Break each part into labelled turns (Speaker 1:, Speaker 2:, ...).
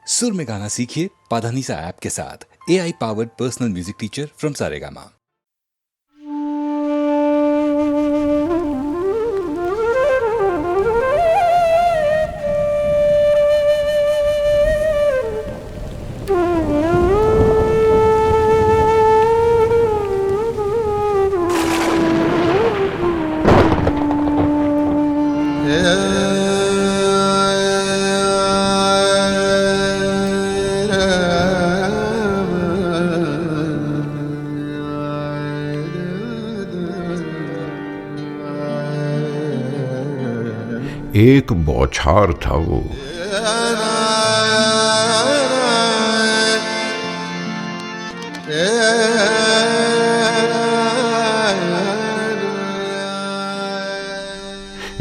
Speaker 1: सुर में गाना सीखिए पाधानीसा ऐप के साथ। AI powered personal music teacher from Saregama.
Speaker 2: एक बौछार था वो,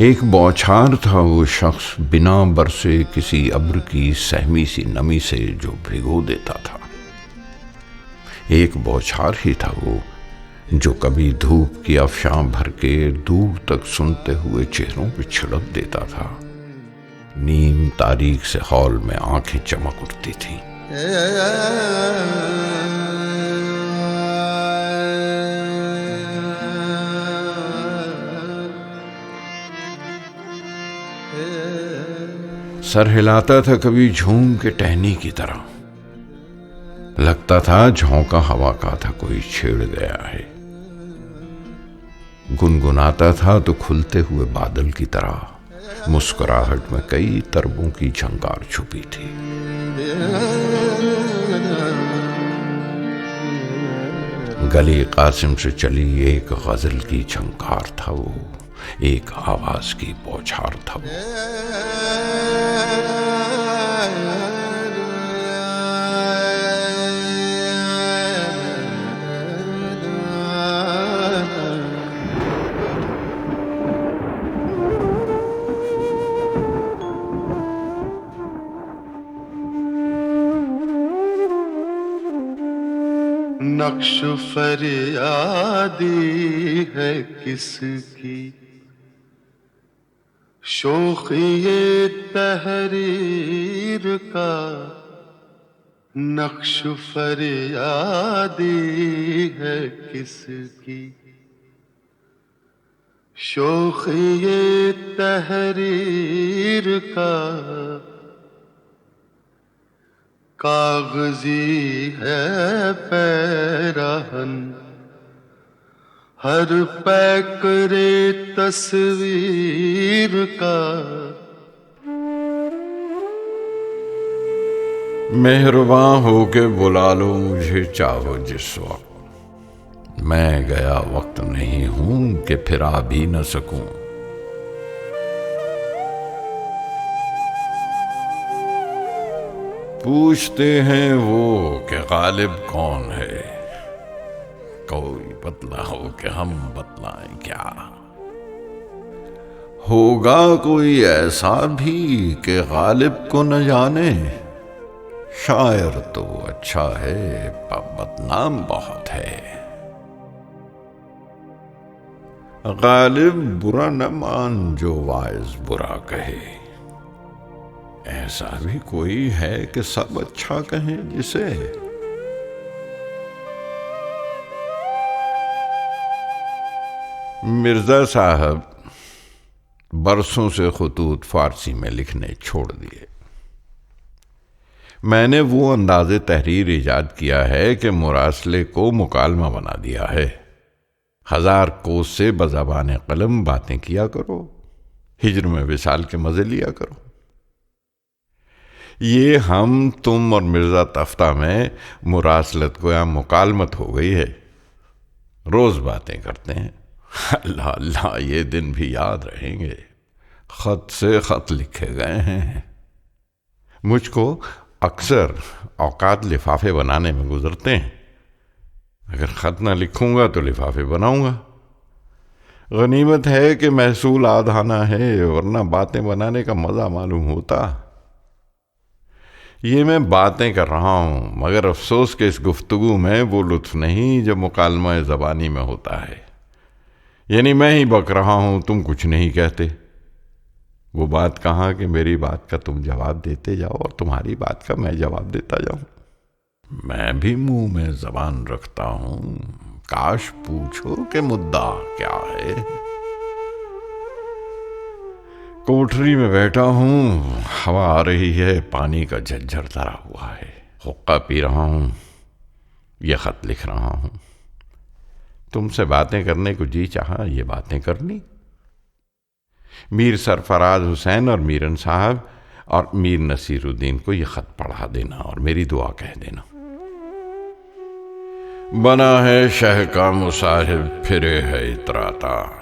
Speaker 2: एक बौछार था वो शख्स बिना बरसे किसी अब्र की सहमी सी नमी से जो भिगो देता था। एक बौछार ही था वो जो कभी धूप की अफशां भर के दूर तक सुनते हुए चेहरों पे छिड़क देता था। नीम तारीख से हॉल में आंखें चमक उठती थी। सर हिलाता था कभी झूम के टहनी की तरह, लगता था झोंका हवा का था कोई छेड़ गया है। गुनगुनाता था तो खुलते हुए बादल की तरह, मुस्कुराहट में कई तरबों की झंकार छुपी थी। गली कासिम से चली एक गजल की झंकार था वो, एक आवाज की बौछार था वो।
Speaker 3: नक्श फरियादी है किसकी, शोखिए तहरीर का। नक्श फरियादी है किसकी, शोखिए तहरीर का। कागजी है पैराहन, हर पैकरे तस्वीर का।
Speaker 2: मेहरबान होके बुला लो मुझे चाहो जिस वक्त, मैं गया वक्त नहीं हूं कि फिर आ भी न सकूं। पूछते हैं वो कि गालिब कौन है, कोई बतला हो कि हम बतलाएं क्या। होगा कोई ऐसा भी कि गालिब को न जाने, शायर तो अच्छा है पर बदनाम बहुत है। गालिब बुरा न मान जो वाइज बुरा कहे, ऐसा भी कोई है कि सब अच्छा कहें जिसे। मिर्जा साहब बरसों से खुतूत फारसी में लिखने छोड़ दिए। मैंने वो अंदाज़े तहरीर इजाद किया है कि मुरासले को मुकालमा बना दिया है। 1000 कोस से बज़बान कलम बातें किया करो, हिज्र में विसाल के मजे लिया करो। ये हम तुम और मिर्जा तफ्ता में मुरासलत को या मुकालमत हो गई है। रोज बातें करते हैं। अल्लाह अल्लाह ये दिन भी याद रहेंगे, खत से खत लिखे गए हैं। मुझको अक्सर औकात लिफाफे बनाने में गुजरते हैं। अगर खत ना लिखूंगा तो लिफाफे बनाऊंगा। गनीमत है कि महसूल आधाना है, वरना बातें बनाने का मजा मालूम होता। ये मैं बातें कर रहा हूं, मगर अफसोस के इस गुफ्तगू में वो लुत्फ नहीं जो मुकालमा ज़बानी में होता है। यानी मैं ही बक रहा हूं, तुम कुछ नहीं कहते। वो बात कहाँ कि मेरी बात का तुम जवाब देते जाओ और तुम्हारी बात का मैं जवाब देता जाऊं। मैं भी मुंह में जबान रखता हूं, काश पूछो कि मुद्दा क्या है। कोठरी में बैठा हूं, हवा आ रही है, पानी का झज्झर धरा हुआ है, हुक्का पी रहा हूं, यह खत लिख रहा हूं। तुमसे बातें करने को जी चाहा, ये बातें करनी। मीर सरफराज हुसैन और मीरन साहब और मीर नसीरुद्दीन को यह खत पढ़ा देना और मेरी दुआ कह देना। बना है शह का मुसाहिब, फिरे है इतराता,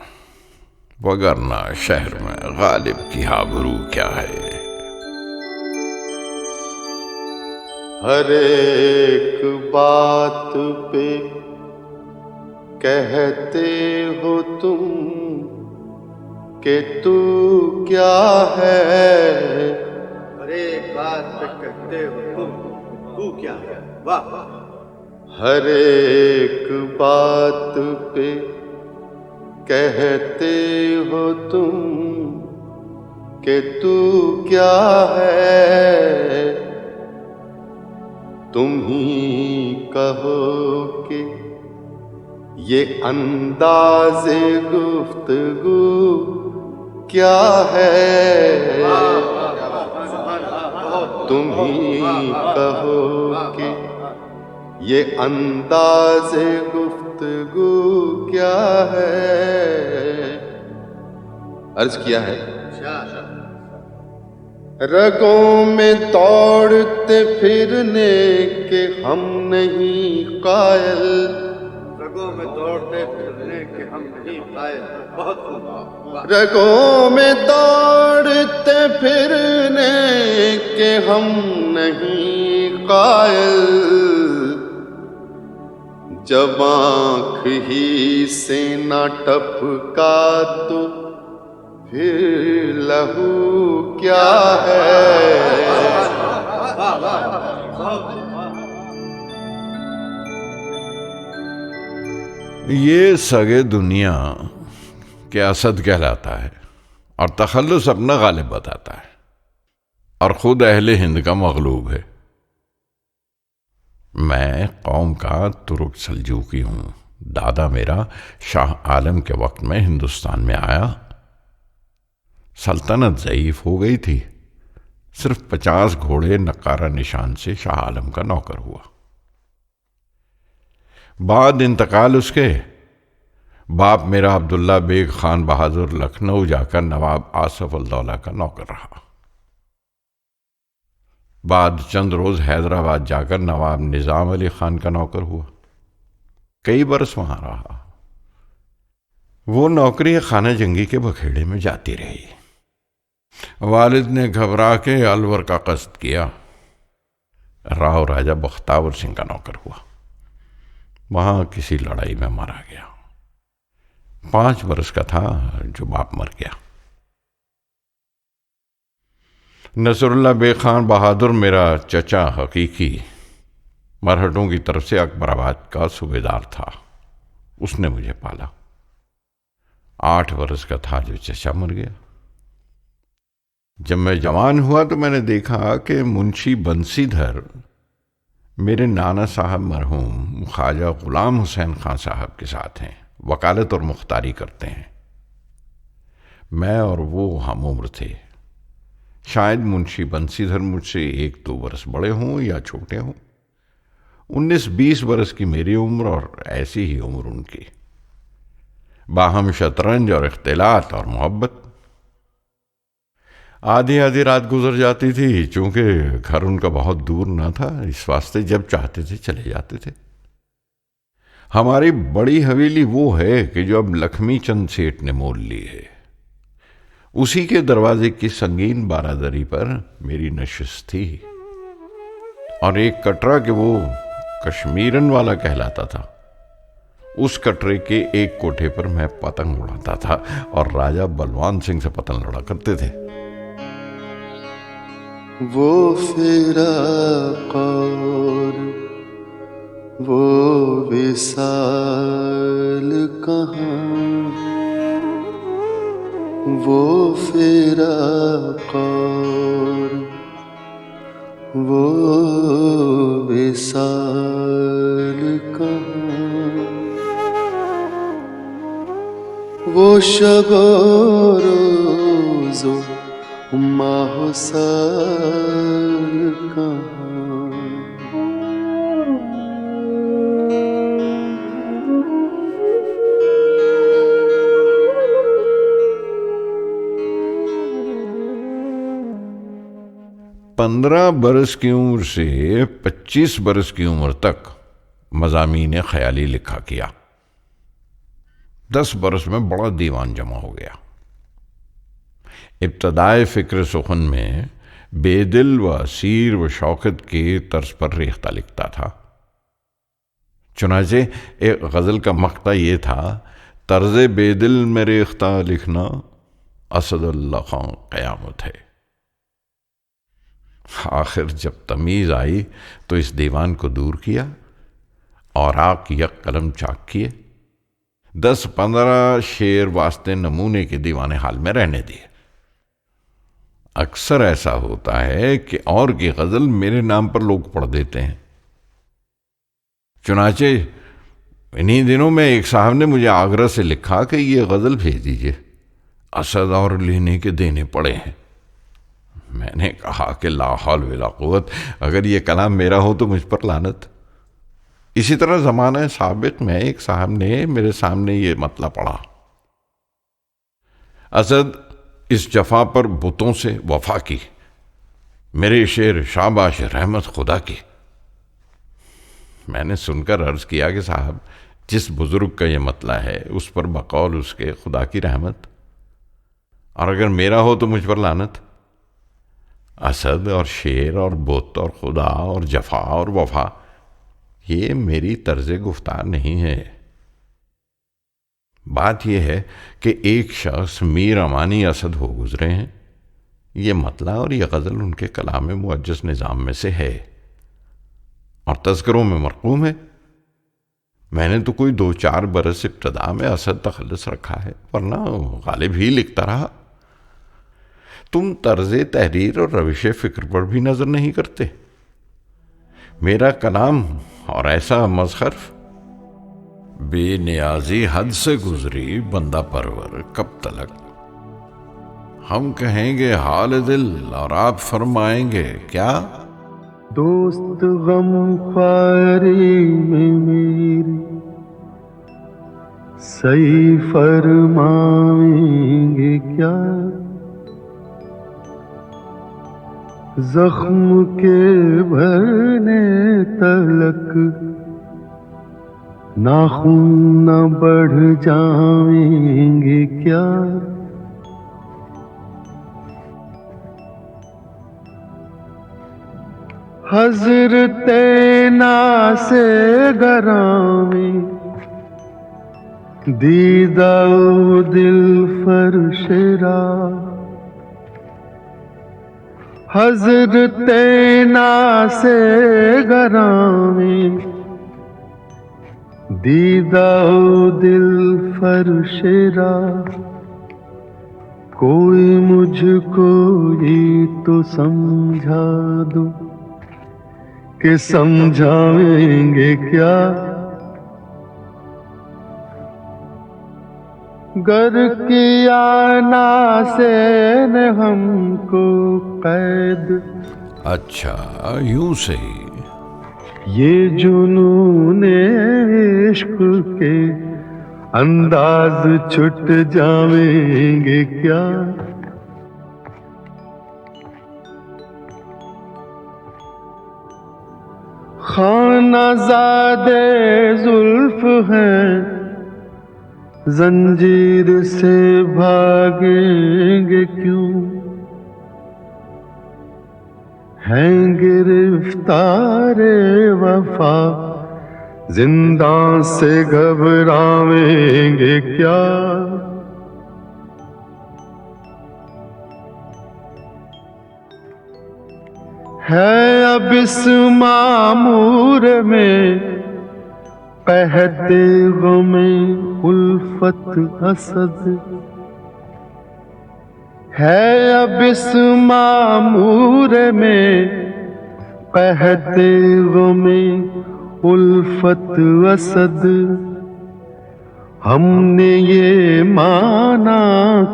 Speaker 2: वगरना शहर में गालिब की आबरू क्या है।
Speaker 3: हर एक बात पे कहते हो तुम कि तू क्या है।
Speaker 4: हर एक बात पे कहते हो तुम, तू क्या है। वाह।
Speaker 3: हर एक बात पे कहते हो तुम कि तू क्या है। तुम ही कहो कि ये अंदाज़े गुफ्तगू क्या है। तुम ही कहो कि ये अंदाज़े गुफ्तगू क्या है। अर्ज किया है, रगों में दौड़ते फिरने के हम नहीं कायल।
Speaker 4: रगों में दौड़ते फिरने के हम नहीं कायल। बहुत खूब।
Speaker 3: रगों में दौड़ते फिरने के हम नहीं कायल। जब आँख ही से न टपका तो फिर लहू क्या है।
Speaker 2: ये सगे दुनिया के असद कहलाता है और तखल्लुस अपना गालिब बताता है और खुद अहले हिंद का मगलूब है। मैं कौम का तुर्क सल्जूकी हूं। दादा मेरा शाह आलम के वक्त में हिंदुस्तान में आया। सल्तनत ज़ईफ हो गई थी। सिर्फ 50 घोड़े नकारा निशान से शाह आलम का नौकर हुआ। बाद इंतकाल उसके बाप मेरा अब्दुल्ला बेग खान बहादुर लखनऊ जाकर नवाब आसफ उल-दौला का नौकर रहा। बाद चंद रोज हैदराबाद जाकर नवाब निजाम अली खान का नौकर हुआ। कई बरस वहां रहा। वो नौकरी खाना जंगी के बखेड़े में जाती रही। वालिद ने घबरा के अलवर का कस्द किया। राव राजा बख्तावर सिंह का नौकर हुआ। वहां किसी लड़ाई में मारा गया। 5 बरस का था जो बाप मर गया। नसरुल्ला बेग खान बहादुर मेरा चचा हकीकी मरहटों की तरफ से अकबराबाद का सूबेदार था। उसने मुझे पाला। 8 बरस का था जो चचा मर गया। जब मैं जवान हुआ तो मैंने देखा कि मुंशी बंसीधर मेरे नाना साहब मरहूम ख्वाजा गुलाम हुसैन खान साहब के साथ हैं। वकालत और मुख्तारी करते हैं। मैं और वो हम उम्र थे। शायद मुंशी बंसीधर मुझसे 1-2 बरस बड़े हों या छोटे हों। 19-20 बरस की मेरी उम्र और ऐसी ही उम्र उनकी। बाहम शतरंज और इख्तिलात और मोहब्बत। आधी आधी रात गुजर जाती थी। चूंकि घर उनका बहुत दूर न था, इस वास्ते जब चाहते थे चले जाते थे। हमारी बड़ी हवेली वो है कि जो अब लक्ष्मी चंद सेठ ने मोल ली है। उसी के दरवाजे की संगीन बारादरी पर मेरी नशिस्त थी। और एक कटरा के वो कश्मीरन वाला कहलाता था। उस कटरे के एक कोठे पर मैं पतंग उड़ाता था और राजा बलवान सिंह से पतंग लड़ा करते थे।
Speaker 3: वो फिराक और वो विसाल कहाँ। वो फिराक विशाल कहाँ, वो शबो रोज़ो माहो साल कहाँ।
Speaker 2: 15 बरस की उम्र से 25 बरस की उम्र तक मज़ामीन ख्याली लिखा किया। 10 बरस में बड़ा दीवान जमा हो गया। इब्तदाए फ़िक्र सुखन में बेदिल व असीर व शौकत के तर्ज पर रेख्ता लिखता था। चुनाचे एक गज़ल का मक़ता ये था, तर्ज़ बेदिल में रेख्ता लिखना असदुल्लाह खां क़यामत है। आखिर जब तमीज़ आई तो इस दीवान को दूर किया और आक यक कलम चाक किए। 10-15 शेर वास्ते नमूने के दीवाने हाल में रहने दिए। अक्सर ऐसा होता है कि और की गज़ल मेरे नाम पर लोग पढ़ देते हैं। चुनाचे इन्हीं दिनों में एक साहब ने मुझे आगरा से लिखा कि ये गज़ल भेज दीजिए, असद और लेने के देने पड़े हैं। मैंने कहा कि ला हौल वला कुव्वत, अगर ये कलाम मेरा हो तो मुझ पर लानत। इसी तरह ज़माना साबिक़ में एक साहब ने मेरे सामने ये मतला पढ़ा, असद इस जफ़ा पर बुतों से वफा की, मेरे शेर शाबाश रहमत खुदा की। मैंने सुनकर अर्ज किया कि साहब, जिस बुजुर्ग का ये मतला है उस पर बकौल उसके खुदा की रहमत, और अगर मेरा हो तो मुझ पर लानत। असद और शेर और बुत और खुदा और जफा और वफा, ये मेरी तर्ज गुफ्तार नहीं है। बात यह है कि एक शख्स मीर अमानी असद हो गुजरे हैं। ये मतला और यह गज़ल उनके कलाम मुअज्जज़ निज़ाम में से है और तज़किरों में मरक़ूम है। मैंने तो कोई 2-4 बरस इब्तदा में असद तखल्लुस रखा है, वरना गालिब ही लिखता रहा। तुम तर्ज़ तहरीर और रविश फ़िक्र पर भी नज़र नहीं करते। मेरा कलाम और ऐसा मज़हर, बेनियाजी हद से गुजरी बंदा परवर कब तलक। हम कहेंगे हाल दिल और आप फरमाएंगे क्या।
Speaker 3: दोस्त गम ख्वारी में मेरी सही फरमाएंगे क्या। जख्म के भरने तलक नाखून न बढ़ जाएंगे क्या। हज़रते नासे गरामी दीदा दिल फरशरा। हज़रते नासे गरामी दीदा दिल फरशरा। कोई मुझको ये तो समझा दो कि समझाएंगे क्या। गर किया नासे ने हमको कैद।
Speaker 2: अच्छा, यूं सही।
Speaker 3: ये जुनून इश्क के अंदाज छुट जाएंगे क्या। खानाज़ादे जुल्फ हैं, जंजीर से भागेंगे क्यों। हैं गिरफ्तारे वफा, जिंदा से घबराएंगे क्या। है अब इस मामूर में कहते गमे उल्फत असद। है अब इस मामूर में कहते गुमे उल्फत असद, हमने ये माना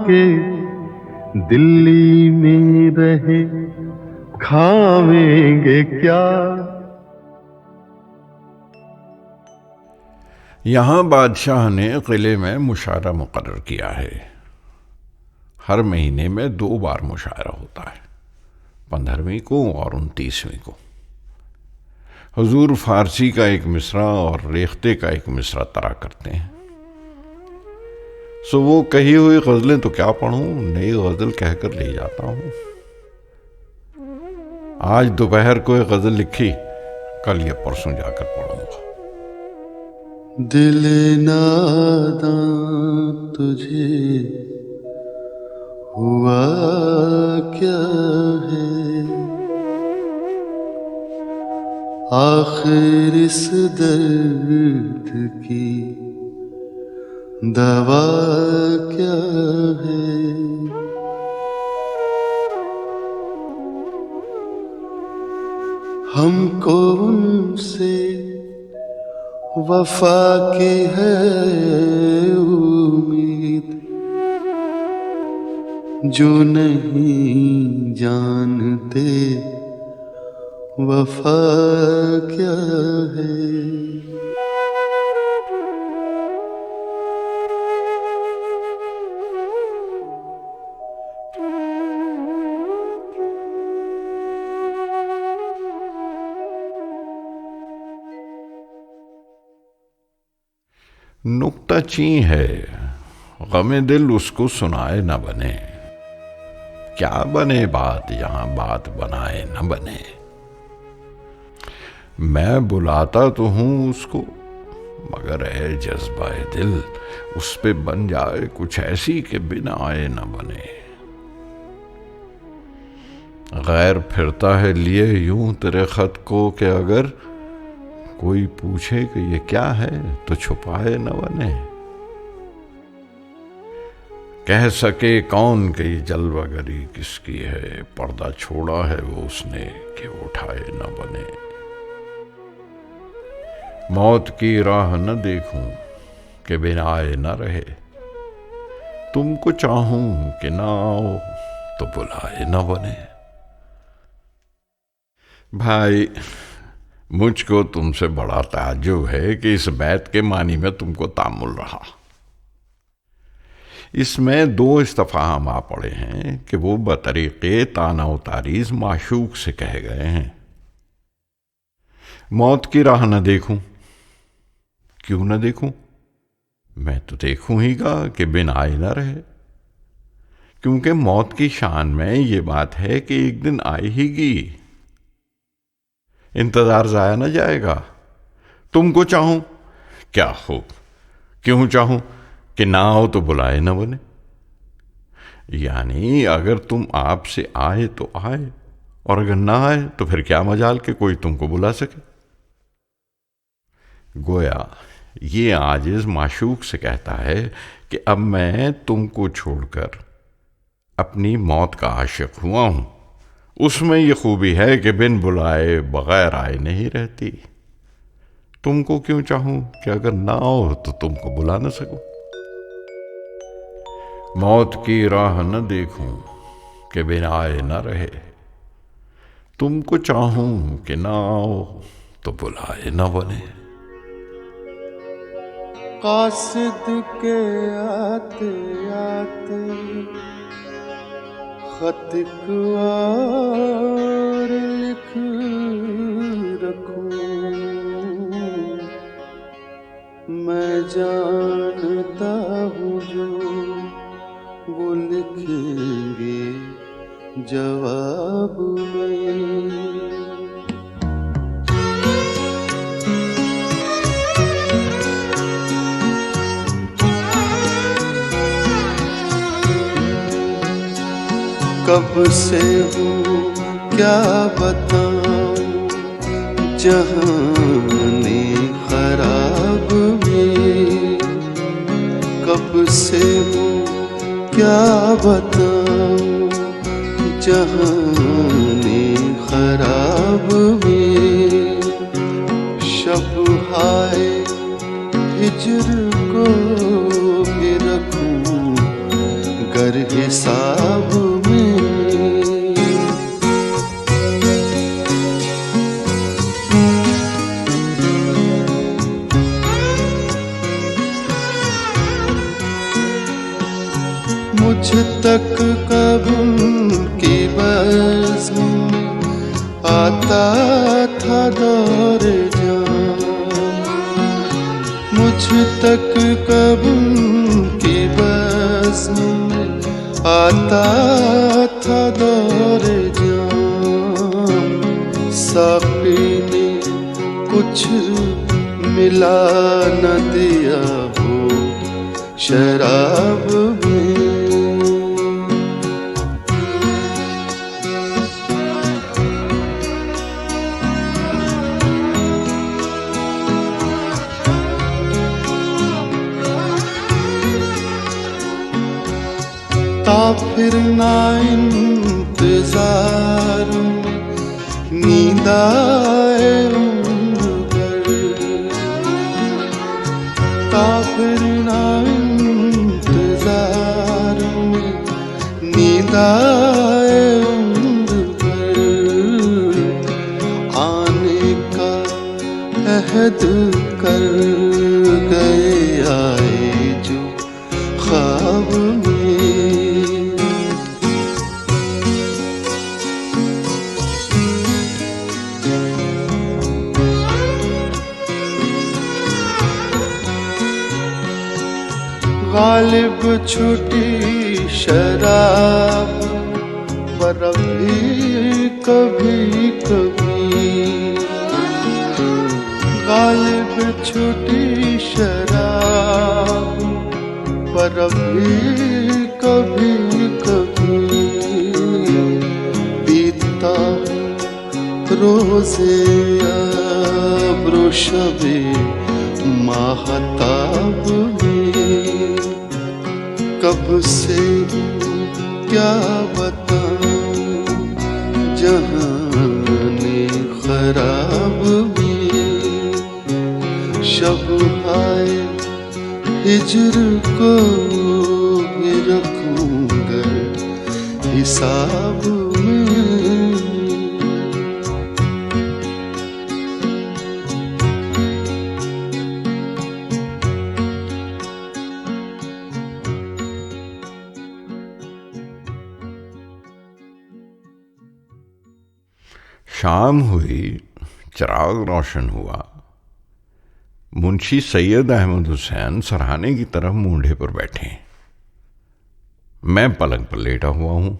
Speaker 3: के दिल्ली में रहे खावेंगे क्या।
Speaker 2: यहाँ बादशाह ने किले में मुशायरा मुकर्रर किया है। हर महीने में 2 बार मुशायरा होता है, 15वीं को और 29वीं को। हुजूर फारसी का एक मिसरा और रेख्ते का एक मिसरा तरा करते हैं। सो वो कही हुई गजलें तो क्या पढ़ूं, नई गजल कहकर ले जाता हूं। आज दोपहर को एक गजल लिखी, कल या परसों जाकर पढ़ूंगा।
Speaker 3: दिल नादां तुझे हुआ क्या है, आखिर इस दर्द की दवा क्या है। हमको उनसे वफा की है उम्मीद, जो नहीं जानते वफा क्या है।
Speaker 2: नुक्ता ची है, गमे दिल उसको सुनाए न बने। क्या बने बात यहां बात बनाए न बने। मैं बुलाता तो हूं उसको, मगर है जज्बाए दिल उस पे बन जाए कुछ ऐसी कि बिना आए न बने। गैर फिरता है लिए यूं तेरे खत को कि अगर कोई पूछे कि ये क्या है तो छुपाए न बने। कह सके कौन कि ये जलवागरी किसकी है, पर्दा छोड़ा है वो उसने कि उठाए न बने। मौत की राह न देखूं कि बिना आए न रहे, तुमको चाहूं कि ना आओ तो बुलाए न बने। भाई मुझको तुमसे बड़ा ताज्जुब है कि इस बैत के मानी में तुमको तामुल रहा। इसमें 2 इस्तफहाम आ पड़े हैं कि वो बतरीके ताना तारीज माशूक से कहे गए हैं। मौत की राह न देखूं, क्यों न देखूं, मैं तो देखूं ही गा कि बिन आए न रहे। क्योंकि मौत की शान में ये बात है कि एक दिन आएगी, इंतजार जाया न जाएगा। तुमको चाहूं क्या हो, क्यों चाहूं कि ना आओ तो बुलाए न बने। यानी अगर तुम आपसे आए तो आए, और अगर ना आए तो फिर क्या मजाल के कोई तुमको बुला सके। गोया ये आजिज माशूक से कहता है कि अब मैं तुमको छोड़कर अपनी मौत का आशिक हुआ हूं। उसमें यह खूबी है कि बिन बुलाए बगैर आए नहीं रहती। तुमको क्यों चाहूं कि अगर ना आओ तो तुमको बुला न सकूं। मौत की राह न देखूं कि बिन आए न रहे, तुमको चाहूं कि ना आओ तो बुलाए न बने।
Speaker 3: कासिद के आते आते खत और लिख रखूं, मैं जानता हूँ जो वो लिखेंगे जवाब में। कब से हूँ क्या बताऊं जहाने खराब में। कब से हूँ क्या बताऊं जहाने खराब में। था दौर जान, मुझ तक कब की बज़्म में आता था दौर जान। साक़ी ने कुछ मिला न दिया हो शराब में। ता फिर ना इंतजार में नींद आए उम्र भर, ता फिर ना इंतजार में नींद आए उम्र भर। आने का अहद कर गए आए जो ख्वाब में। गालिब छुटी शराब पर भी कभी कभी, गालिब छुटी शराब पर भी कभी कभी। बीतता रोज़े अब्रो शबे माहताब में। कब से क्या बताऊं जहाने खराब में। शब हाय हिज्र को भी रखूंगा हिसाब में।
Speaker 2: शाम हुई, चिराग रोशन हुआ। मुंशी सैयद अहमद हुसैन सरहाने की तरफ मूंढे पर बैठे। मैं पलंग पर लेटा हुआ हूं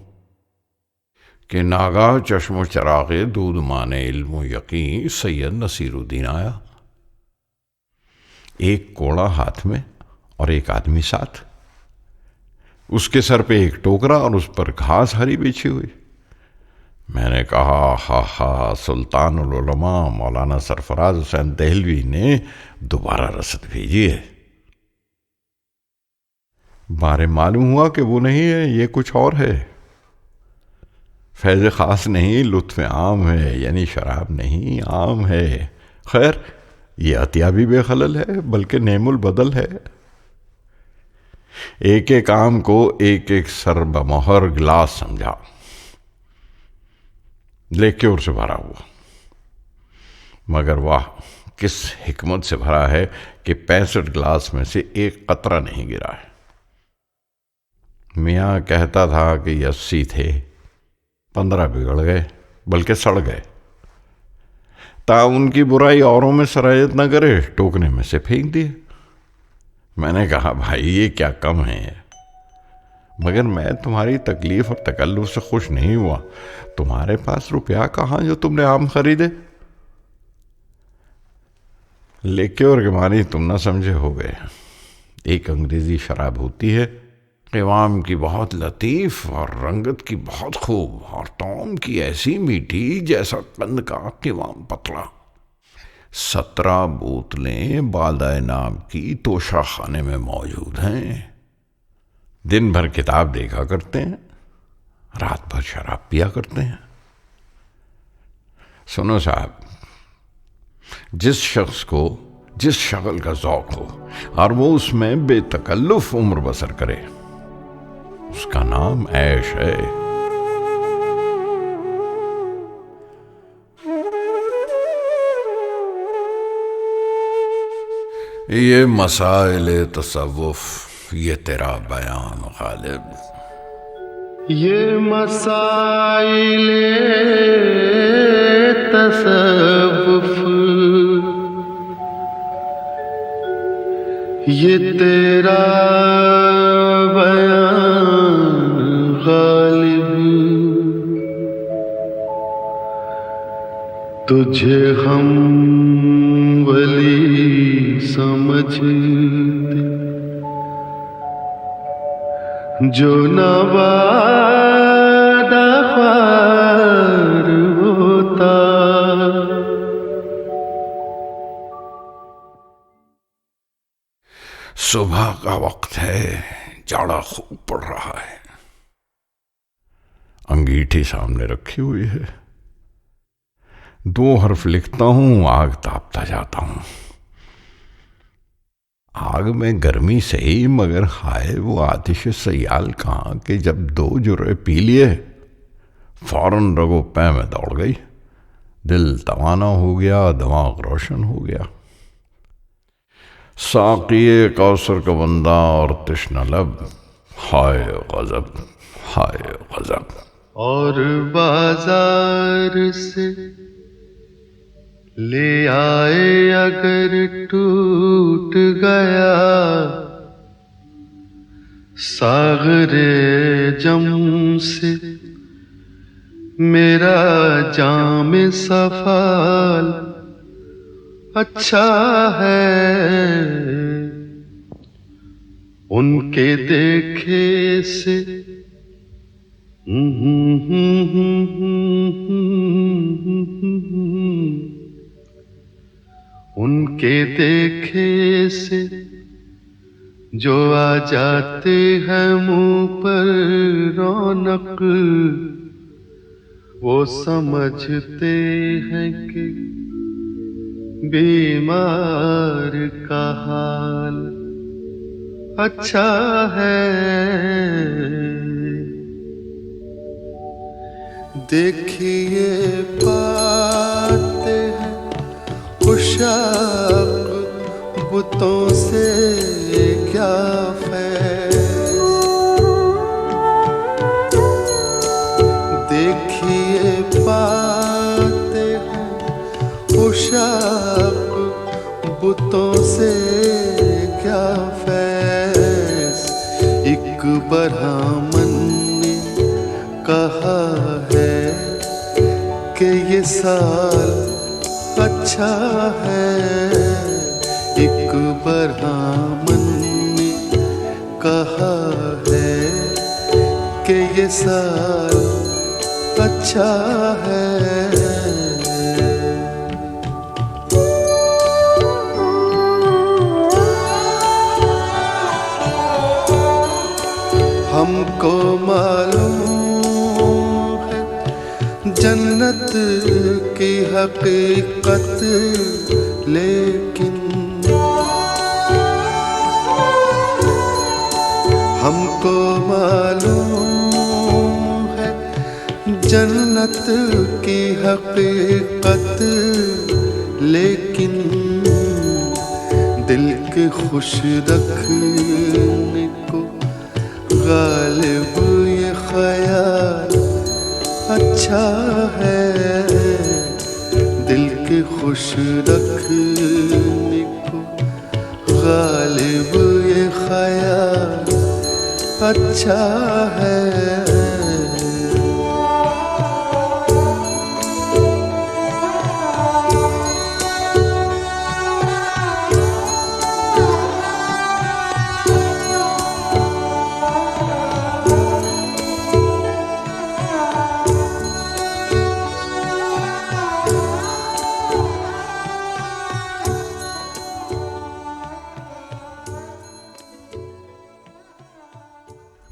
Speaker 2: कि नागाह चश्मो चरागे दूध माने इल्मो यकीन सैयद नसीरुद्दीन आया। एक कोड़ा हाथ में और एक आदमी साथ। उसके सर पे एक टोकरा और उस पर घास हरी बिछी हुई। मैंने कहा, हा हा, सुल्तानुल उलमा मौलाना सरफराज हुसैन देहलवी ने दोबारा रसद भेजी है। बारे मालूम हुआ कि वो नहीं है, ये कुछ और है। फैज़ खास नहीं, लुत्फ़ आम है, यानी शराब नहीं, आम है। खैर, ये अतिया भी बेखलल है, बल्कि नेमुल बदल है। एक एक आम को एक एक सर बमोहर गिलास समझा, लेक्योर से भरा हुआ। मगर वाह, किस हिकमत से भरा है कि 65 गिलास में से एक कतरा नहीं गिरा है। मियाँ कहता था कि 80 थे, 15 बिगड़ गए, बल्कि सड़ गए। ता उनकी बुराई औरों में सरायत न करे, टोकने में से फेंक दिए। मैंने कहा, भाई ये क्या कम है, मगर मैं तुम्हारी तकलीफ और तकल्लुफ से खुश नहीं हुआ। तुम्हारे पास रुपया कहाँ जो तुमने आम खरीदे? लेक्योर के मानी तुम न समझे हो गए। एक अंग्रेजी शराब होती है, क़िवाम की बहुत लतीफ़ और रंगत की बहुत खूब, और तौम की ऐसी मीठी जैसा कंद का क़िवाम पतला। 17 बोतलें बालदाए नाम की तोशा खाने में मौजूद हैं। दिन भर किताब देखा करते हैं, रात भर शराब पिया करते हैं। सुनो साहब, जिस शख्स को जिस शगल का ज़ौक़ हो और वो उसमें बेतकल्लुफ़ उम्र बसर करे, उसका नाम ऐश है। ये मसाइल तसव्वुफ़, ये तेरा बयान गालिब।
Speaker 3: ये मसाइल तसव्वुफ़, ये तेरा बयान गालिब, तुझे हम वली समझते, जो नवादा ख्वार होता।
Speaker 2: सुबह का वक्त है, जाड़ा खूब पड़ रहा है। अंगीठी सामने रखी हुई है, 2 हर्फ लिखता हूं, आग तापता जाता हूं। आग में गर्मी से ही, मगर हाय वो आतिश सयाल कहां कि जब 2 जुर्रे पी लिए फौरन रगो पै में दौड़ गई। दिल तवाना हो गया, दिमाग रोशन हो गया। साक़िए कौसर का बंदा और तृष्णा लब, हाय गजब हाय गजब।
Speaker 3: और बाजार से ले आए अगर टूट गया सागरे जम से मेरा जाम सफाल अच्छा है। उनके देखे से उनके देखे से जो आ जाते हैं मुंह पर रौनक, वो समझते हैं कि बीमार का हाल अच्छा है। देखिए पाते हैं खुशाक बुतों से क्या फैज़। देखिए पाते हैं खुशाक बुतों से क्या फैज़। एक ब्राह्मण ने कहा है कि ये साल अच्छा है। एक ब्राह्मण ने कहा है कि ये साल अच्छा है। हमको मालूम है जन्नत की हकीकत, लेकिन हमको मालूम है जन्नत की हकीकत, लेकिन दिल के खुश रखने को गालिब ये ख्याल अच्छा है। दिल के खुश रखने को गालिब ये ख्याल अच्छा है।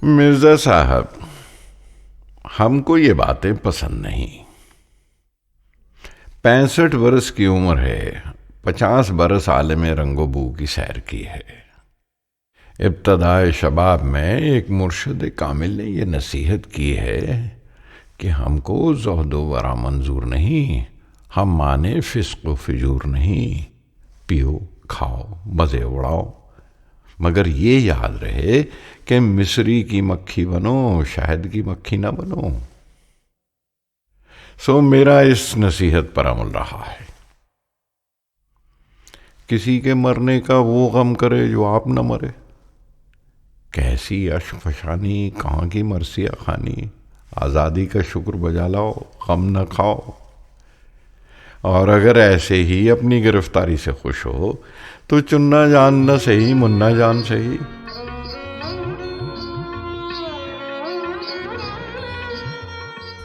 Speaker 2: मिर्जा साहब, हमको ये बातें पसंद नहीं। 65 बरस की उम्र है, 50 बरस आलम रंगोबू की सैर की है। इब्तदाए शबाब में एक मुर्शिद कामिल ने यह नसीहत की है कि हमको ज़ोहदो वरा मंजूर नहीं, हम माने फिस्क व फिजूर नहीं। पियो खाओ मज़े उड़ाओ, मगर ये याद रहे कि मिस्री की मक्खी बनो, शहद की मक्खी ना बनो। सो मेरा इस नसीहत पर अमल रहा है। किसी के मरने का वो गम करे जो आप न मरे। कैसी अश्क फशानी, कहाँ की मरसिया खानी। आज़ादी का शुक्र बजा लाओ, गम न खाओ। और अगर ऐसे ही अपनी गिरफ्तारी से खुश हो तो चुन्ना जान न सही, मुन्ना जान सही।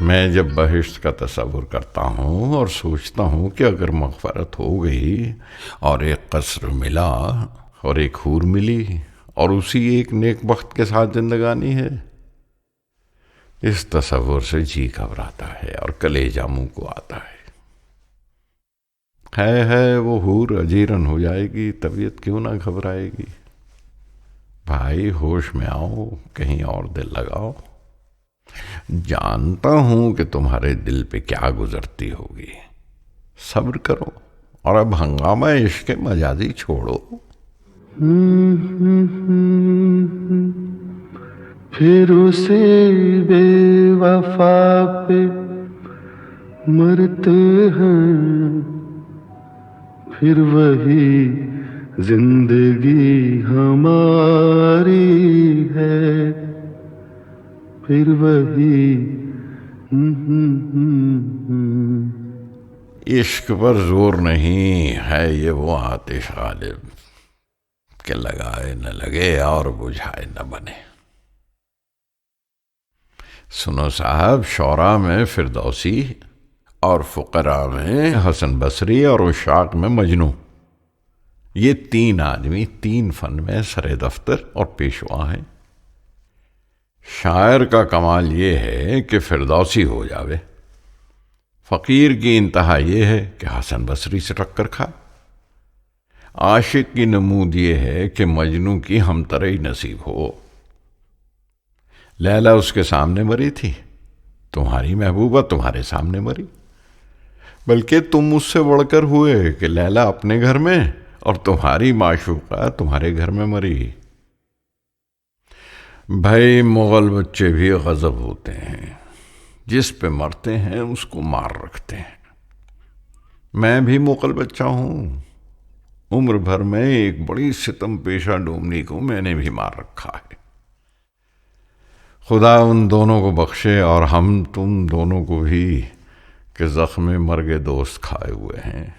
Speaker 2: मैं जब बहिश्त का तस्वुर करता हूँ और सोचता हूँ कि अगर मग़फ़रत हो गई और एक कसर मिला और एक हूर मिली और उसी एक नेक बख्त के साथ जिंदगानी है, इस तस्वुर से जी घबराता है और कलेजा मुंह को आता है। वो हूर अजीरन हो जाएगी, तबीयत क्यों ना घबराएगी। भाई होश में आओ, कहीं और दिल लगाओ। जानता हूं कि तुम्हारे दिल पे क्या गुजरती होगी। सब्र करो और अब हंगामा इश्क मजाजी छोड़ो।
Speaker 3: फिर उसे बेवफा पे मरते हैं, फिर वही जिंदगी हमारी है, फिर वही।
Speaker 2: इश्क पर जोर नहीं है ये वो आतिश गालिब के लगाए न लगे और बुझाए न बने। सुनो साहब, शौरा में फिरदौसी और फुकरा में हसन बसरी और उशाक में मजनू, ये तीन आदमी तीन फन में सरे दफ्तर और पेशवा हैं। शायर का कमाल ये है कि फिरदौसी हो जावे, फकीर की इंतहा ये है कि हसन बसरी से टक्कर खाए, आशिक की नमूद ये है कि मजनू की हमतरई नसीब हो। लैला उसके सामने मरी थी, तुम्हारी महबूबा तुम्हारे सामने मरी, बल्कि तुम उससे बढ़कर हुए कि लैला अपने घर में और तुम्हारी माशूका तुम्हारे घर में मरी। भाई मुगल बच्चे भी गजब होते हैं, जिस पे मरते हैं उसको मार रखते हैं। मैं भी मुगल बच्चा हूं, उम्र भर में एक बड़ी सितम पेशा डोमनी को मैंने भी मार रखा है। खुदा उन दोनों को बख्शे और हम तुम दोनों को भी कि जख्मे मर्गे दोस्त खाए हुए हैं।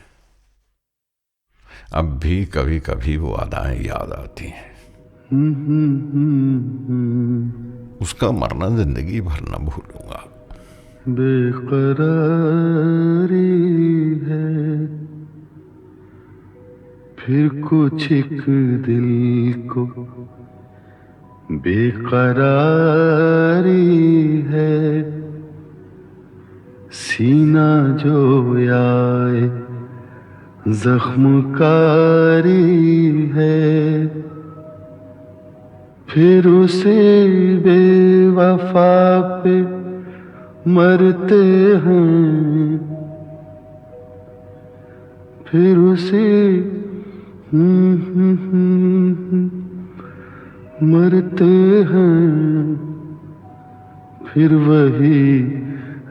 Speaker 2: अब भी कभी कभी वो अदाएं याद आती हैं। उसका मरना जिंदगी भर न भूलूंगा।
Speaker 3: बेकरारी है, फिर कुछ एक दिल को बेकरारी है, सीना जो आए जख्मकारी है, फिर उसे बेवफा पे मरते हैं, फिर उसे मरते हैं, फिर वही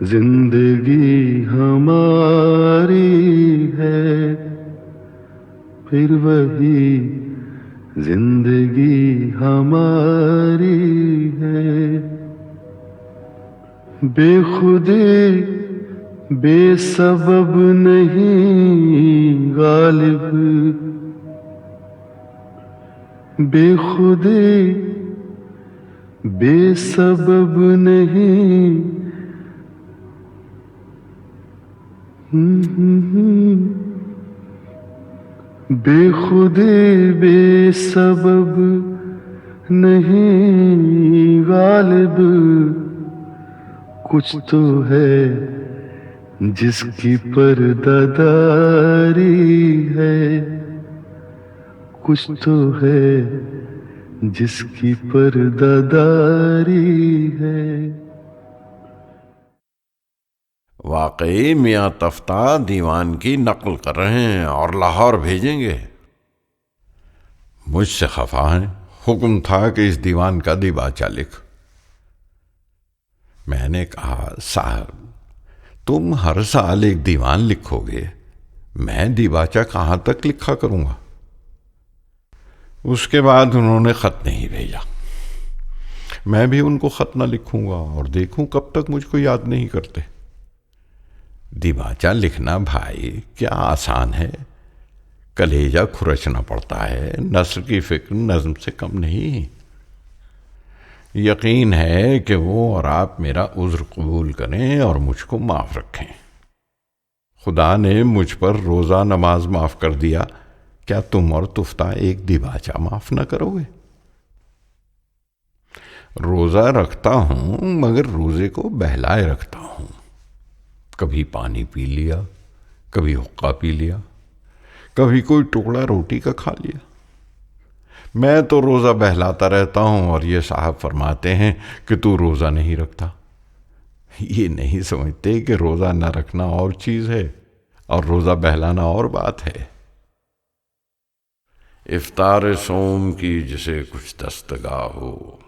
Speaker 3: जिंदगी हमारी है, फिर वही जिंदगी हमारी है। बेखुदी बेसबब नहीं गालिब, बेखुदी बेसबब नहीं, बेखुदी बेसबब नहीं गालिब, कुछ तो है जिसकी पर्दादारी है, कुछ तो है जिसकी पर्दादारी है।
Speaker 2: वाकई मियाँ तफ्ता दीवान की नकल कर रहे हैं और लाहौर भेजेंगे। मुझसे खफा हैं, हुक्म था कि इस दीवान का दीवाचा लिख। मैंने कहा साहब तुम हर साल एक दीवान लिखोगे, मैं दीवाचा कहाँ तक लिखा करूंगा। उसके बाद उन्होंने खत नहीं भेजा। मैं भी उनको खत ना लिखूंगा और देखूं कब तक मुझको याद नहीं करते। दिबाचा लिखना भाई क्या आसान है, कलेजा खुरचना पड़ता है। नस्र की फिक्र नज्म से कम नहीं। यकीन है कि वो और आप मेरा उज्र कबूल करें और मुझको माफ रखें। खुदा ने मुझ पर रोज़ा नमाज माफ कर दिया, क्या तुम और तुफ्ता एक दिबाचा माफ न करोगे? रोज़ा रखता हूं मगर रोज़े को बहलाए रखता हूं। कभी पानी पी लिया, कभी हुक्का पी लिया, कभी कोई टुकड़ा रोटी का खा लिया। मैं तो रोज़ा बहलाता रहता हूं और ये साहब फरमाते हैं कि तू रोज़ा नहीं रखता। ये नहीं समझते कि रोज़ा न रखना और चीज़ है और रोज़ा बहलाना और बात है। इफ्तार सोम की जिसे कुछ दस्तगाह हो,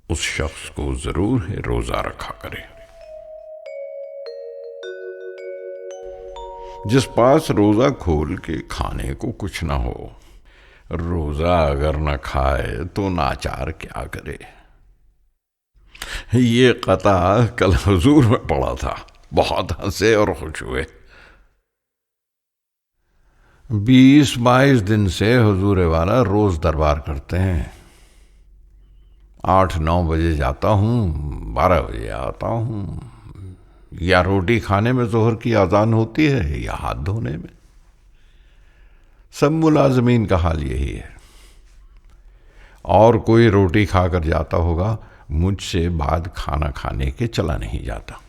Speaker 2: उस शख्स को जरूर है रोज़ा रखा करे। जिस पास रोज़ा खोल के खाने को कुछ ना हो, रोज़ा अगर न खाए तो नाचार क्या करे। ये कता कल हुजूर में पड़ा था, बहुत हंसे और खुश हुए। 20-22 दिन से हुजूर वाला रोज दरबार करते हैं। 8-9 बजे जाता हूँ, 12 बजे आता हूँ। या रोटी खाने में जोहर की अजान होती है या हाथ धोने में। सब मुलाजमीन का हाल यही है। और कोई रोटी खाकर जाता होगा, मुझसे बाद खाना खाने के चला नहीं जाता।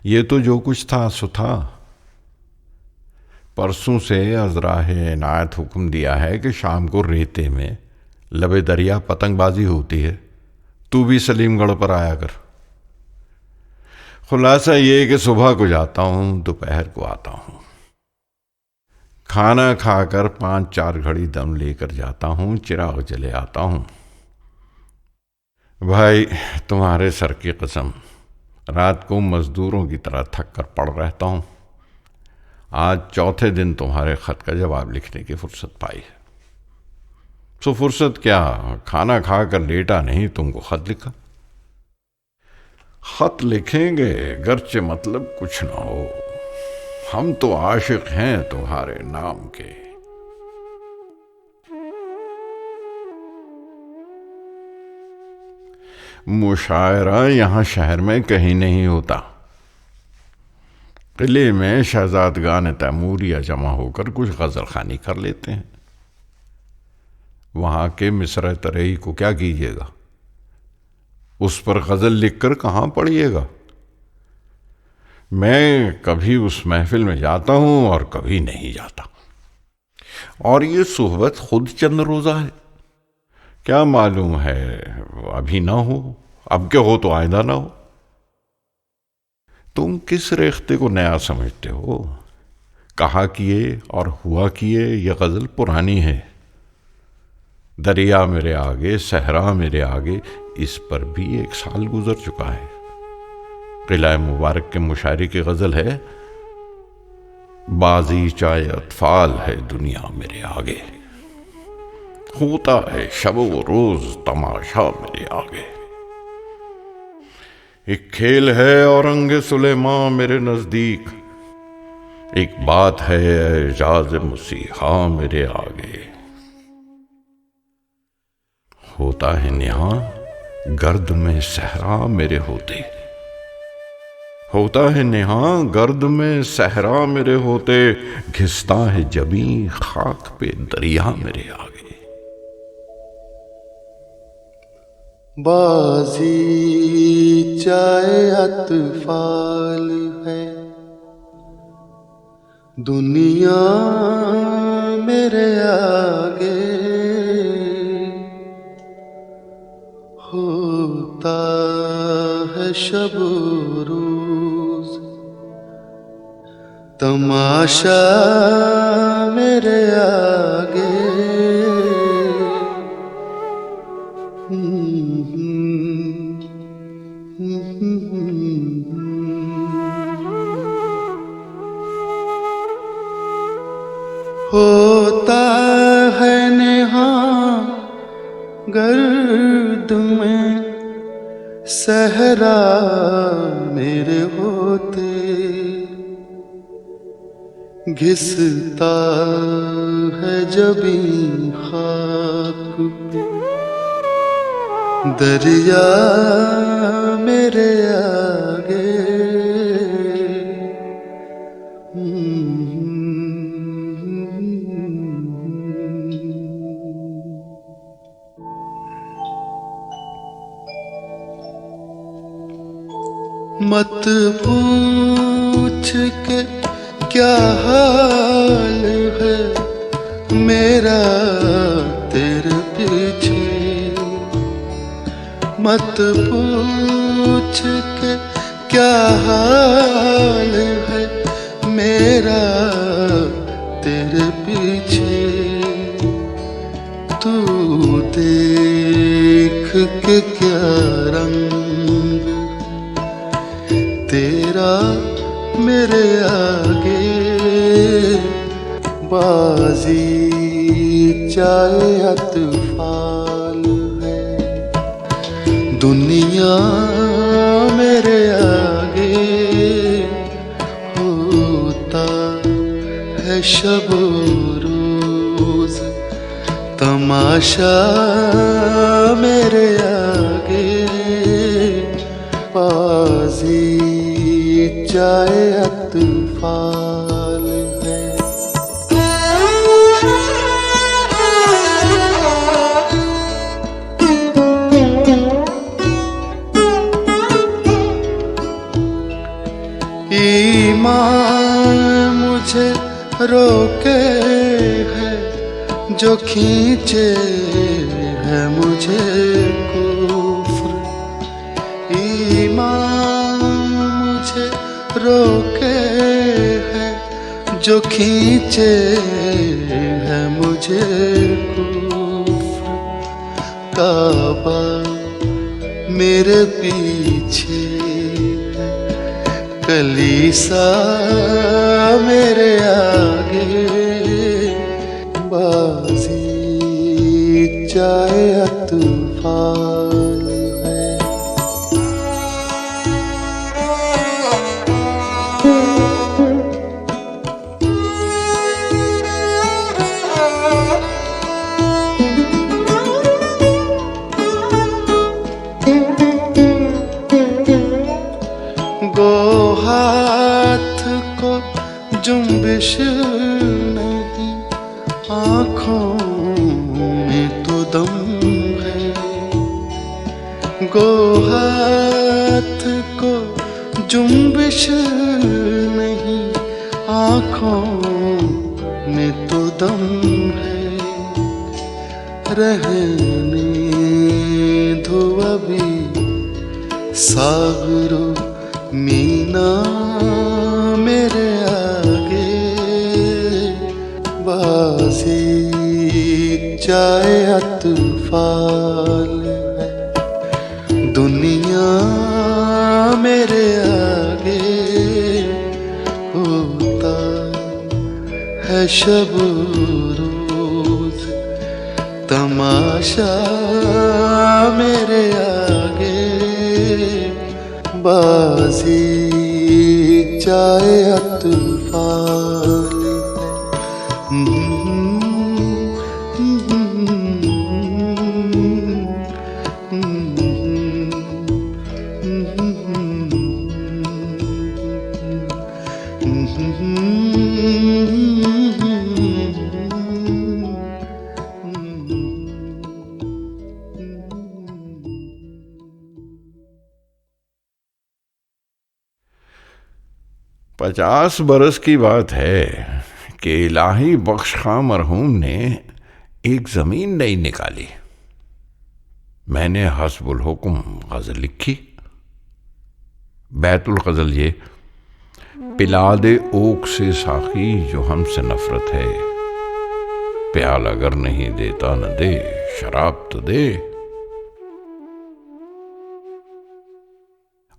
Speaker 2: ये तो जो कुछ था सो था। परसों से अजराहे इनायत हुक्म दिया है कि शाम को रेते में लबे दरिया पतंगबाजी होती है, तू भी सलीमगढ़ पर आया कर। खुलासा ये कि सुबह को जाता हूं, दोपहर को आता हूं। खाना खाकर 5-4 घड़ी दम लेकर जाता हूं, चिराग जले आता हूं। भाई तुम्हारे सर की कसम, रात को मजदूरों की तरह थक कर पड़ रहता हूं। आज चौथे दिन तुम्हारे खत का जवाब लिखने की फुर्सत पाई है। सो फुर्सत क्या, खाना खाकर लेटा नहीं, तुमको खत लिखा। खत लिखेंगे गर्चे मतलब कुछ ना हो, हम तो आशिक हैं तुम्हारे नाम के। मुशायरा यहां शहर में कहीं नहीं होता। किले में शहजादगान तैमूरिया जमा होकर कुछ गजल खानी कर लेते हैं। वहां के मिसर तरेई को क्या कीजिएगा, उस पर गजल लिखकर कहां पढ़िएगा। मैं कभी उस महफिल में जाता हूं और कभी नहीं जाता। और ये सोहबत खुद चंद रोजा है, क्या मालूम है अभी ना हो, अब क्या हो तो आइंदा ना हो। तुम किस रेख्ते को नया समझते हो। कहा किए और हुआ किए ये गजल पुरानी है। दरिया मेरे आगे, सहरा मेरे आगे, इस पर भी 1 साल गुजर चुका है। किला मुबारक के मुशायरे की गजल है, बाजी चाहे अतफाल है दुनिया मेरे आगे, होता है शबो रोज तमाशा मेरे आगे। एक खेल है औरंगे सुलेमान मेरे नजदीक, एक बात है एजाज मुसीहा मेरे आगे। होता है निहां गर्द में सहरा मेरे होते, होता है निहां गर्द में सहरा मेरे होते, घिसता है जबी खाक पे दरिया मेरे आगे।
Speaker 3: बाजी चाहे अतफाल है दुनिया मेरे आगे, होता है शब रोज तमाशा मेरे आगे। होता है नेहा गर्द में सहरा मेरे होते, घिसता है जबी खाक पे दरिया मेरे आगे। मत पूछ के क्या हाल है मेरा तेरे पीछे, मत पूछ के क्या हाल है मेरा तेरे पीछे। तू देख के क्या रंग तेरा मेरे आगे, बाजी चाहे अतफाल है दुनिया मेरे आगे। होता है शब रोज तमाशा मेरे आगे, बाजी चाहे अतफाल है। ईमान मुझे रोके है जो खींचे है मुझे कुफ्र, ईमान मुझे रोके है जो खींचे है मुझे कुफ्र। काबा मेरे पीछे कलीसा मेरे आगे, बाजी चाहे अतफाल है। गो हाथ को जुम्बिश नहीं, आँखों में तो दम है। गो हाथ को जुम्बिश नहीं, आँखों में तो दम है। रहने दो अभी सागरो मीना मेरे आगे, बाजी चाहे अतफाल है दुनिया मेरे आगे। होता है शब रोज तमाशा मेरे आगे, बाजी चाहे अतफाल
Speaker 2: पचास बरस की बात है कि इलाही बख्श खां मरहूम ने एक जमीन नहीं निकाली। मैंने हस्बुल हुक्म गजल लिखी। बैतुल गजल ये, पिला दे ओक से साकी जो हमसे नफरत है, प्याल अगर नहीं देता न दे शराब तो दे।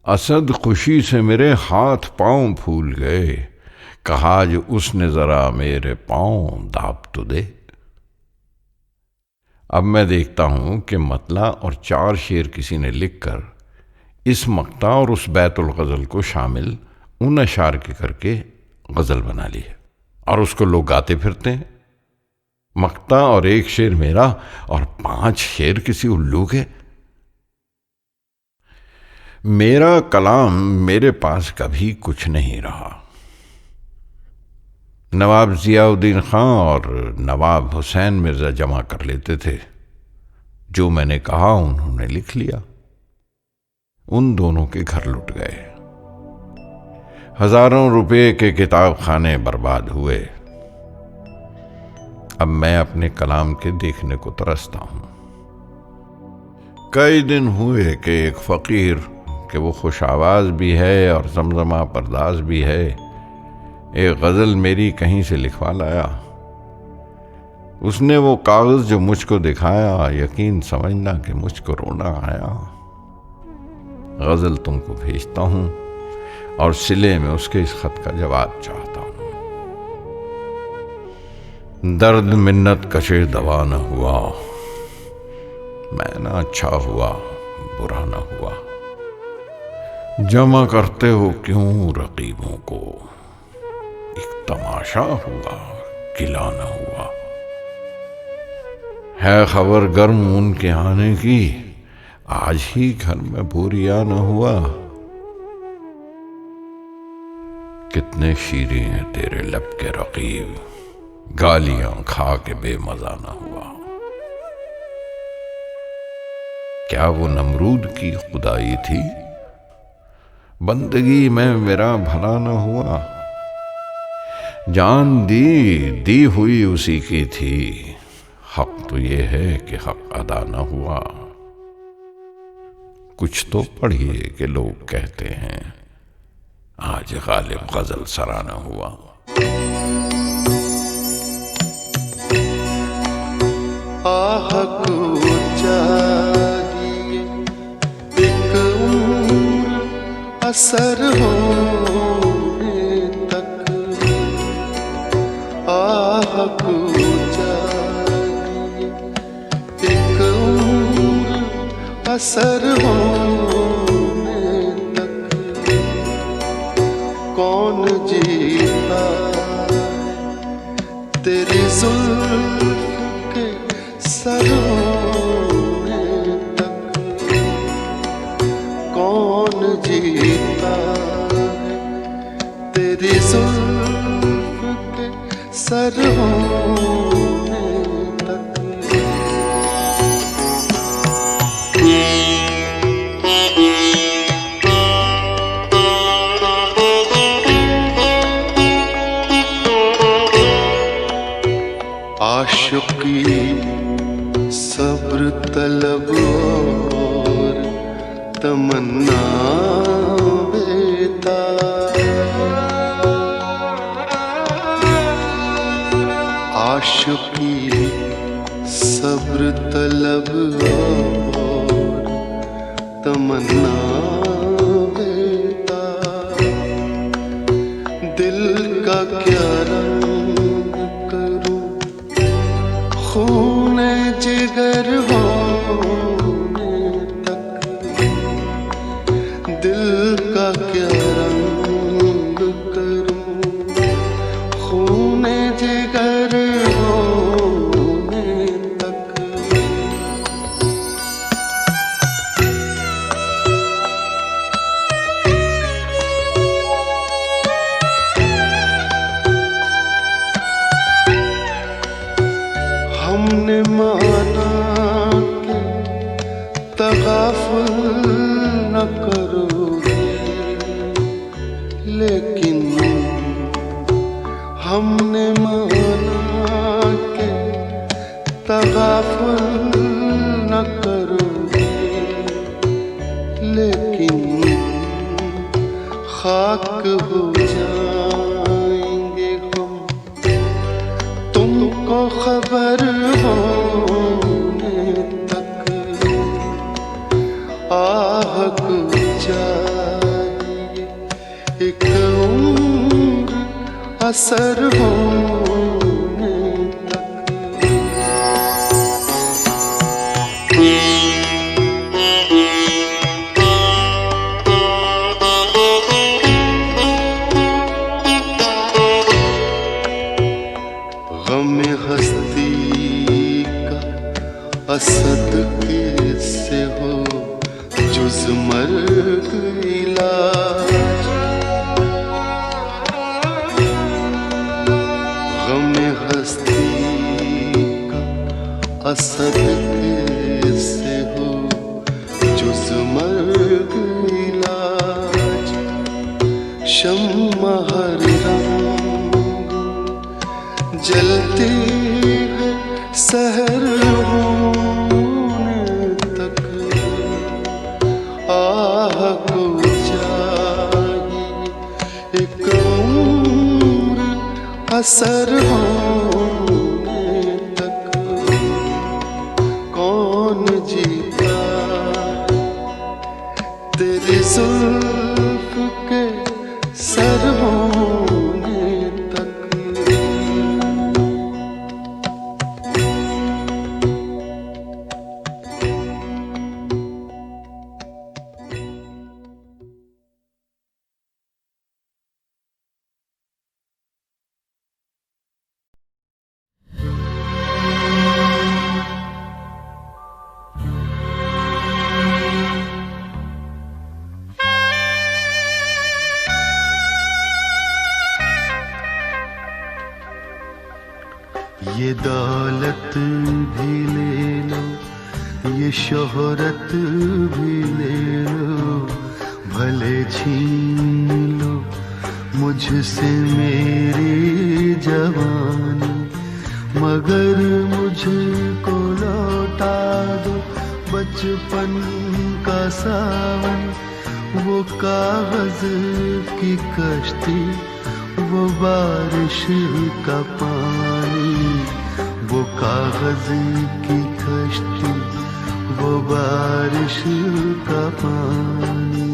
Speaker 2: असद खुशी से मेरे हाथ पांव फूल गए कहा जो उसने जरा मेरे पांव दाब तो दे। अब मैं देखता हूं कि मतला और 4 शेर किसी ने लिखकर इस मक्ता और उस बैतुल गजल को शामिल उन अशार के करके गजल बना ली है और उसको लोग गाते फिरते हैं। मक्ता और 1 शेर मेरा और 5 शेर किसी उल्लू के। मेरा कलाम मेरे पास कभी कुछ नहीं रहा। नवाब जियाउद्दीन खां और नवाब हुसैन मिर्जा जमा कर लेते थे। जो मैंने कहा उन्होंने लिख लिया। उन दोनों के घर लुट गए। हजारों रुपए के किताब खाने बर्बाद हुए। अब मैं अपने कलाम के देखने को तरसता हूं। कई दिन हुए कि एक फकीर कि वो खुश आवाज भी है और जमजमा परदाज भी है, एक गजल मेरी कहीं से लिखवा लाया। उसने वो कागज जो मुझको दिखाया, यकीन समझना कि मुझको रोना आया। गजल तुमको भेजता हूं और सिले में उसके इस खत का जवाब चाहता हूं। दर्द मिन्नत कशे दवा न हुआ, मैं ना अच्छा हुआ बुरा न हुआ। जमा करते हो क्यों रकीबों को, एक तमाशा हुआ किला न हुआ। है खबर गर्म उनके आने की, आज ही घर में बोरिया न हुआ। कितने शीरे हैं तेरे लब के रकीब, गालियां खा के बेमजा न हुआ। क्या वो नमरूद की खुदाई थी, बंदगी में मेरा भला न हुआ। जान दी हुई उसी की थी, हक तो ये है कि हक अदा न हुआ। कुछ तो पढ़िए कि लोग कहते हैं, आज गालिब गजल सराना हुआ।
Speaker 3: आह को चाहिए एक उम्र असर होने तक, आह को चाहिए एक उम्र असर होने तक। कौन जीता तेरी जुल्फ के सर होने तक, कौन जीता तेरी जुल्फ के सर होने तक। आशिकी सब्र तलब और तमन्ना बेताब, आशिकी सब्र तलब और तमन्ना बेताब। दिल का क्या रंग करूं, खून जिगर होने तक। दिल का क्या रंग करूं, खून जिगर होने तक। हमने माना कि तगाफुल न करोगे, लेकिन हमने माना कि तगाफुल न करोगे, लेकिन खाक हो जाएंगे हम तुमको खबर होने तक। आह को चाहिए एक उम्र असर होने गम हस्ती का असद किससे हो जुज मर्ग इलाज। गम हस्ती का असद किससे हो जुज मर्ग इलाज। शम्मा हर रंग जलती है सहर होने तक। आह को चाहिए एक उम्र असर होने तक। कौन जीता तेरी जुल्फ के सर होने तक। ये दौलत भी ले लो, ये शोहरत भी ले लो, भले छीन लो मुझसे मेरी जवानी, मगर मुझको लौटा दो बचपन का सावन। वो कागज की कश्ती, वो बारिश का पानी, वो कागज की कश्ती, वो बारिश का पानी।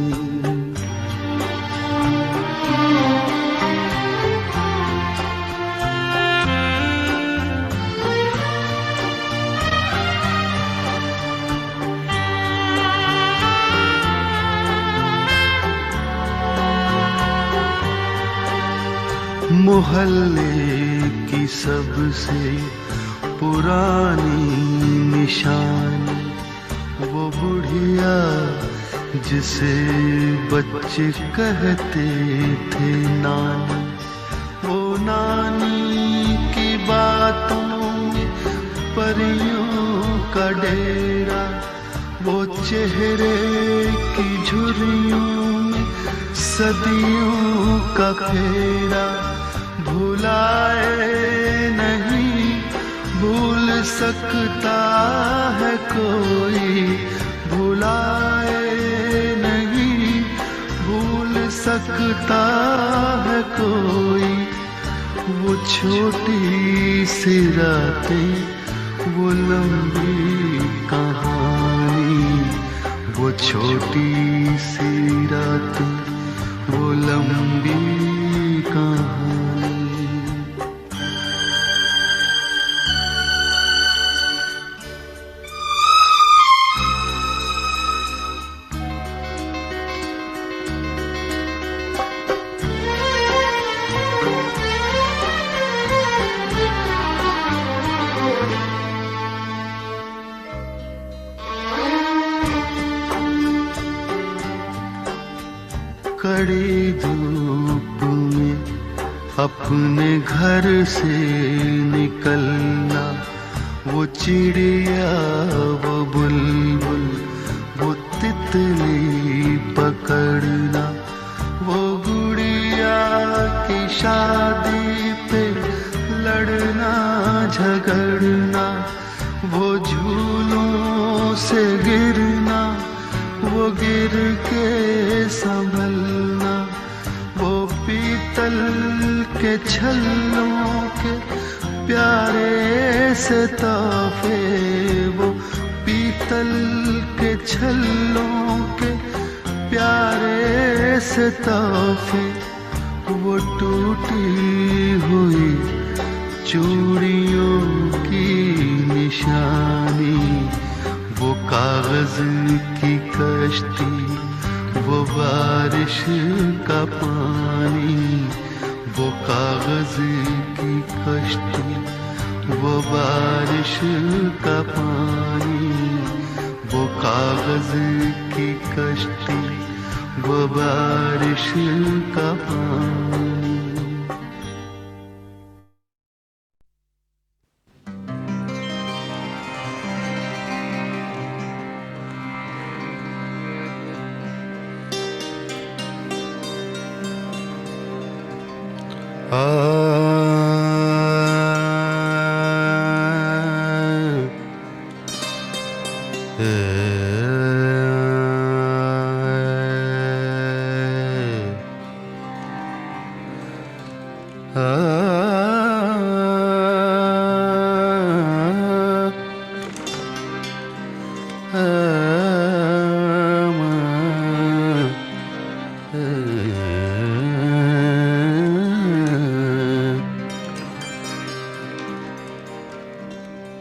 Speaker 3: मोहल्ले की सबसे पुरानी निशानी, वो बुढ़िया जिसे बच्चे कहते थे नानी। वो नानी की बातों में परियों का डेरा, वो चेहरे की झुर्रियों में सदियों का फेरा। भुलाए नहीं भूल सकता है कोई, भुलाए नहीं भूल सकता है कोई। वो छोटी सी रातें, वो लंबी कहानी, वो छोटी सी रातें, वो लंबी कहानी। कड़ी धूप में अपने घर से निकलना, वो चिड़िया, वो बुलबुल, वो तितली पकड़ना। वो गुड़िया की शादी पे लड़ना झगड़ना, वो झूलों से गिरना, वो गिर के संभलना। वो पीतल के छल्लों के प्यारे से तोहफे, वो पीतल के छल्लों के प्यारे से तोहफे। वो टूटी चूड़ियों की निशानी, वो कागज की कश्ती, वो बारिश का पानी, वो कागज की कश्ती, वो बारिश का पानी, वो कागज की कश्ती, वो बारिश का पानी।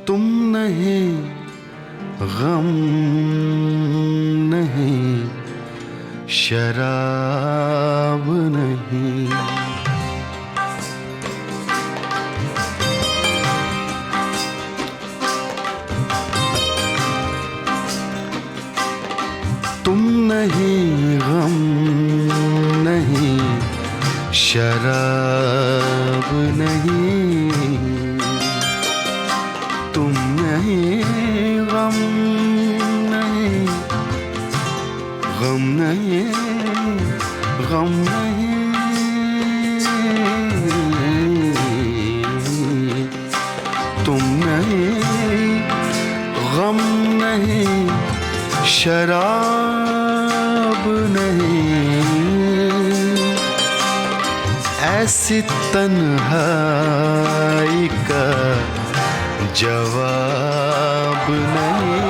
Speaker 3: तुम नहीं, गम नहीं, शराब नहीं, तुम नहीं, गम नहीं, शराब नहीं, तुम नहीं, गम नहीं, गम नहीं, गम नहीं, तुम नहीं, गम नहीं, शराब नहीं, ऐसी तन्हाई का जवाब नहीं।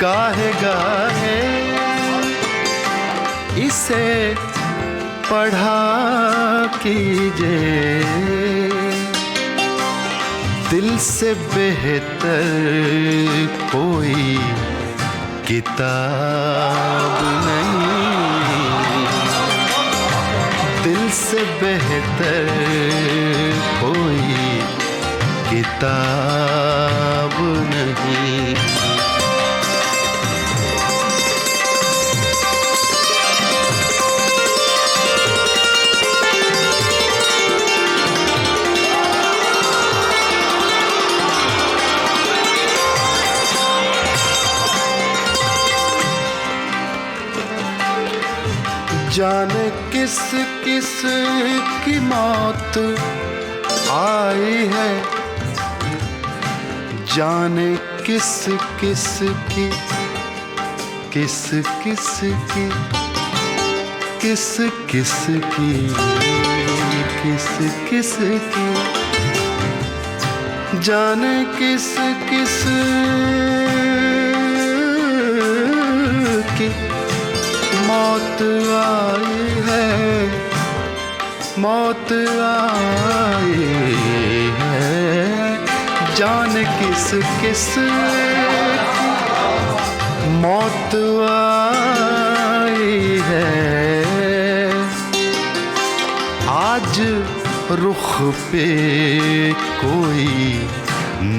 Speaker 3: गाहे गाहे इसे पढ़ा कीजिए, दिल से बेहतर कोई किताब नहीं, दिल से बेहतर कोई किताब नहीं। जाने किस किस की मौत आई है, जाने किस किस की, किस किस की, किस किस की, किस किस की, जाने किस किस की मौत आई है, मौत आई है, जाने किस किस की मौत आई है। आज रुख पे कोई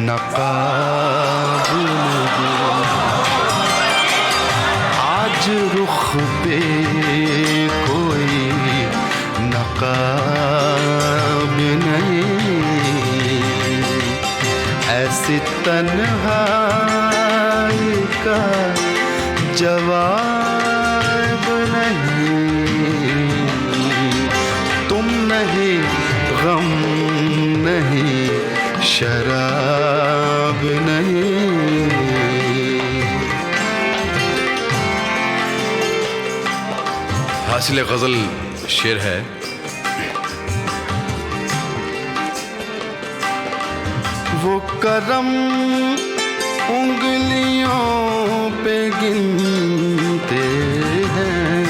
Speaker 3: नकाब नहीं, आज रुख पे कोई नकाब नहीं, ऐसी तन्हाई का जवाब नहीं। तुम नहीं, गम नहीं, शराब नहीं।
Speaker 5: हासिल गज़ल शेर है,
Speaker 3: वो करम उंगलियों पे गिनते हैं,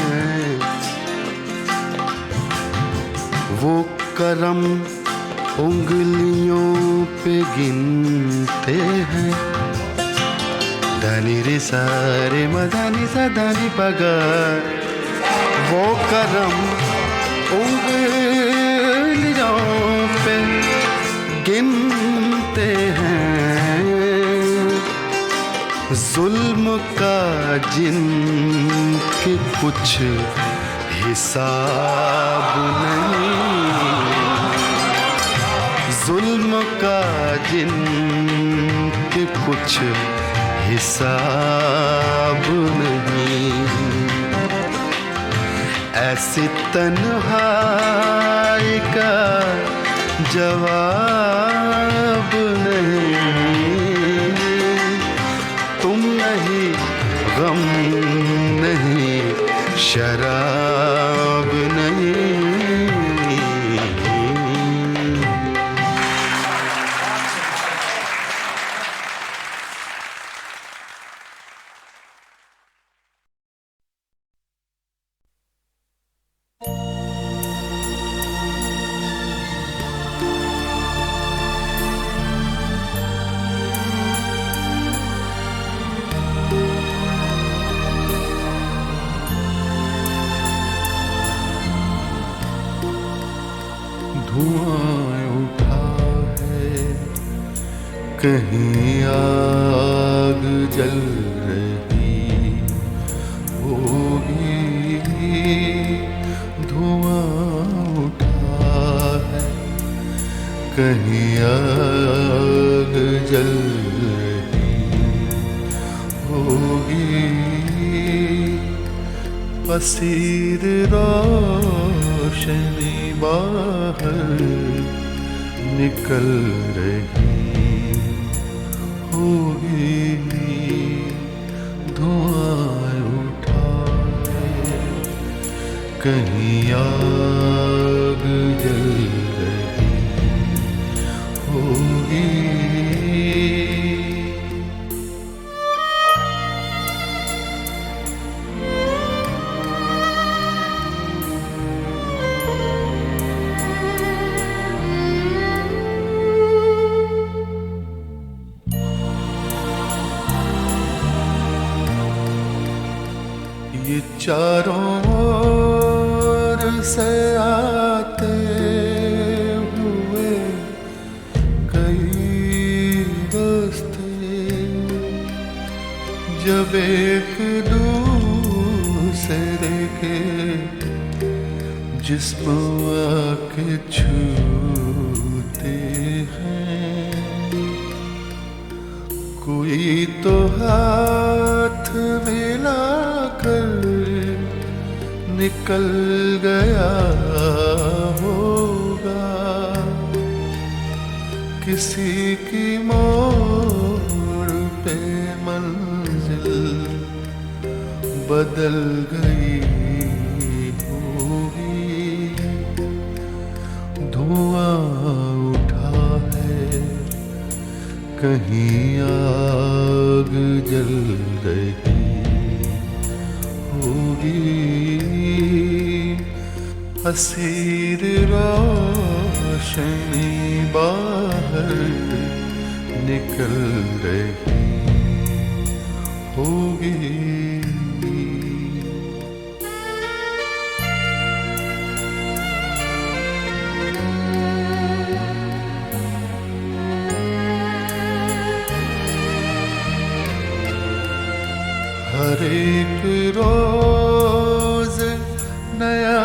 Speaker 3: वो करम उंगलियों पे गिनते हैं। धनी रे सारे मदानी सदानी पगा, वो करम उंगलियों पे गिनते हैं। जुल्म का जिनके कुछ हिसाब नहीं, जुल्म का जिनके कुछ हिसाब नहीं। ऐसी तन्हाई का जवाब नहीं। तुम नहीं, गम नहीं, शराब नहीं। धुआं उठा है, कहीं आग जल रही होगी। धुआं उठा है, कहीं आग जल रही होगी। पसीर रोशनी बाहर निकल रही होगी। धुआं उठा है, कहीं आग जल रही होगी। ये चारों ओर से आते हुए कई रास्ते, जब एक दूसरे के जिस्म आके छूते हैं, कोई तो हाथ मिलाकर निकल गया होगा। किसी की मोड़ पे मंजिल बदल गई होगी। धुआं उठा है, कहीं आग जल रही होगी। हसीर रोशनी बाहर निकल रही होगी। हर एक रोज नया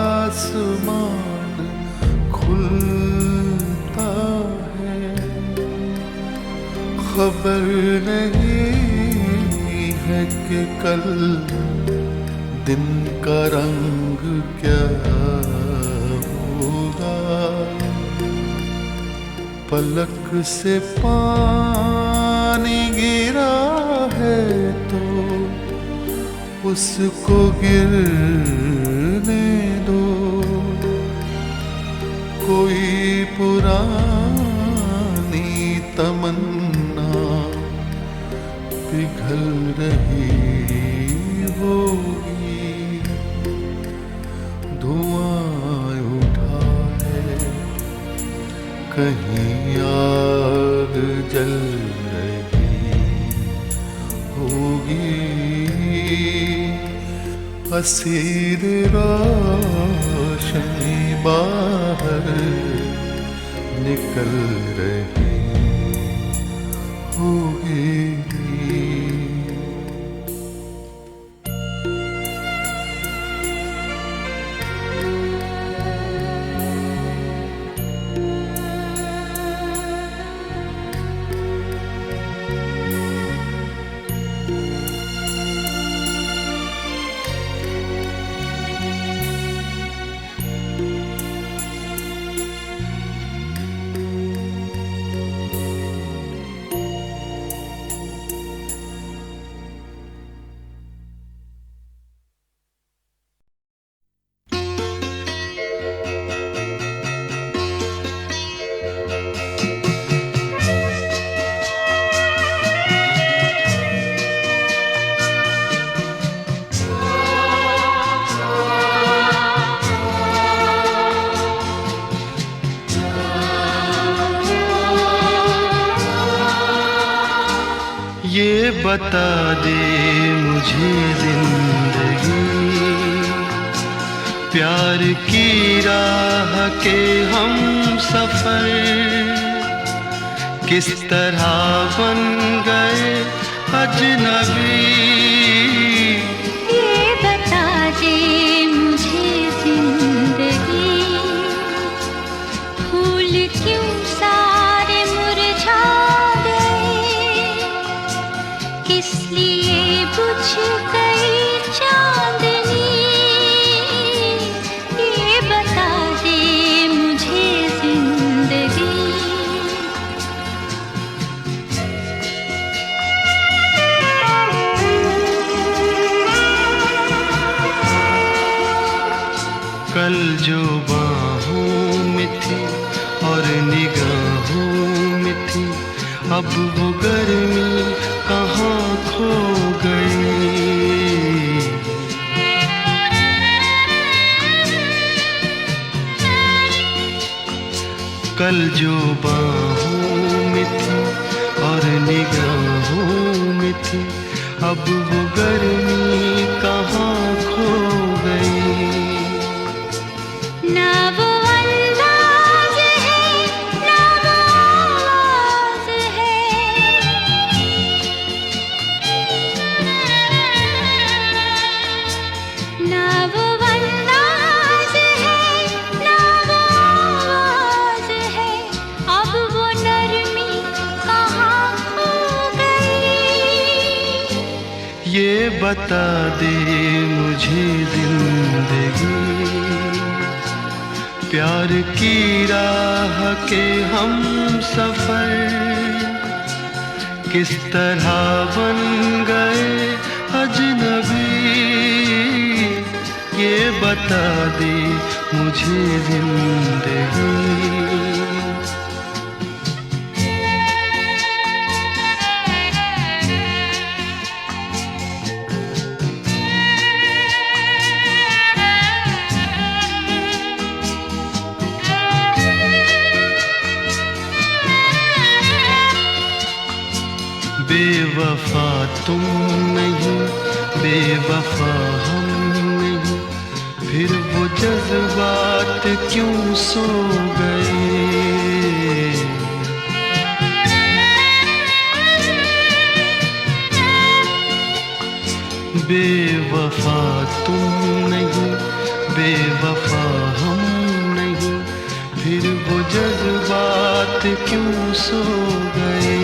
Speaker 3: आसमान खुलता है। खबर नहीं है कि कल दिन का रंग क्या होगा। पलक से पानी गिरा है तो उसको गिरने दो। कोई पुरानी कहीं आग जल रही होगी, असीर रोशनी बाहर निकल रही होगी। ये बता दे मुझे जिंदगी, प्यार की राह के हम सफर किस तरह बन गए अजनबी।
Speaker 5: ये बता दे मुझे जिंदगी, फूल क्यों सारे मुरझा किस लिए बुझ गई चांदनी। ये बता दे मुझे जिंदगी।
Speaker 3: कल जो बाहों में थी और निगाहों में थी, अब वो गर्मी कहाँ खो गई। कल जो बाहों में थी और निगाहों में थी, अब वो गर्मी कहाँ खो गई।
Speaker 5: ना वो अंदाज है ना वो आवाज है, ना वो अंदाज है ना वो आवाज है, अब वो नरमी कहाँ खो गई।
Speaker 3: ये बता दे मुझे जिंदगी, प्यार की राह के हम सफर किस तरह बन गए अजनबी। ये बता दे मुझे जिंदगी। बेवफा तुम नहीं, बेवफा हम नहीं, फिर वो जज्बात क्यों सो गए। बेवफा तुम नहीं, बेवफा हम नहीं, फिर वो जज्बात क्यों सो गए।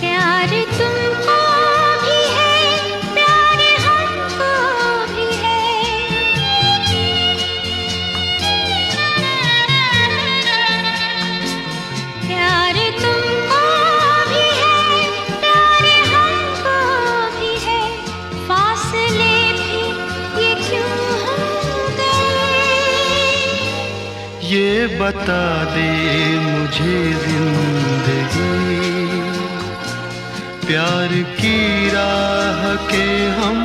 Speaker 5: प्यार तुमको भी है, प्यार हमको भी है, प्यार तुमको भी है, प्यार हमको भी है, फासले भी ये क्यों हो गए।
Speaker 3: ये बता दे मुझे जिंदगी, प्यार की राह के हम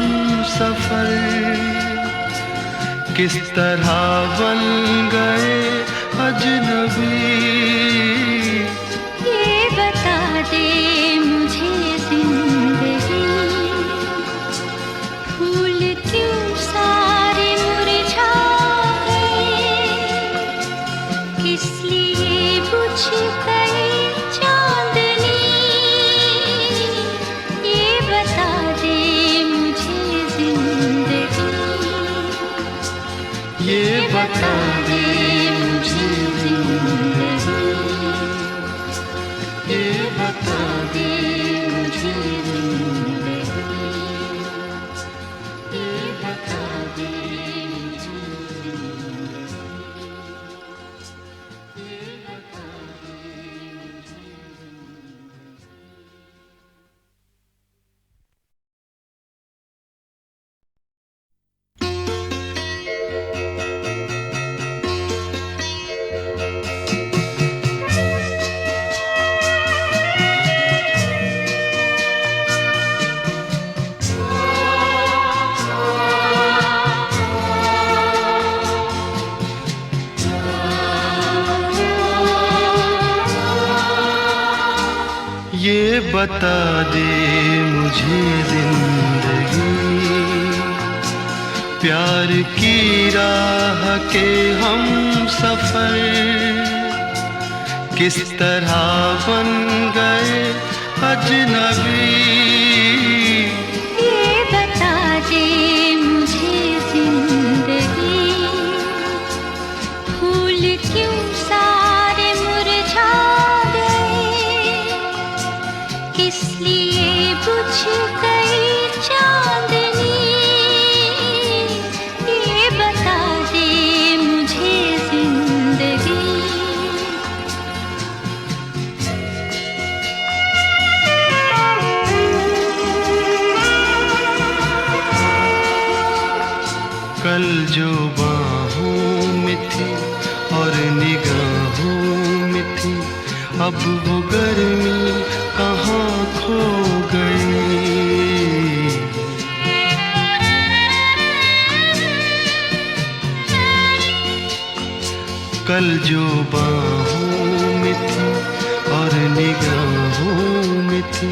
Speaker 3: सफर किस तरह बन गए अजनबी।
Speaker 5: ये बता दे मुझे जिंदगी, फूल क्यों सारे मुरझा गए, किस लिए बुझ गई चांदनी। ये बता दे मुझे जिंदगी,
Speaker 3: ये बता दे मुझे जिंदगी, ये बता दे मुझे जिंदगी, ये बता दे मुझे जिंदगी, ये बता दे मुझे। ये बता दे मुझे जिंदगी, प्यार की राह के हम सफर किस तरह बन गए अजनबी।
Speaker 5: ये बता दे मुझे जिंदगी, फूल क्यों सारे मुरझा गए, किस लिए बुझ गई चांदनी। ये बता दे मुझे जिंदगी।
Speaker 3: कल जो बाहों में थी और निगाहों में थी, अब वो गर्मी कहाँ खो गई। कल जो बाहों में थी और निगाहों में थी,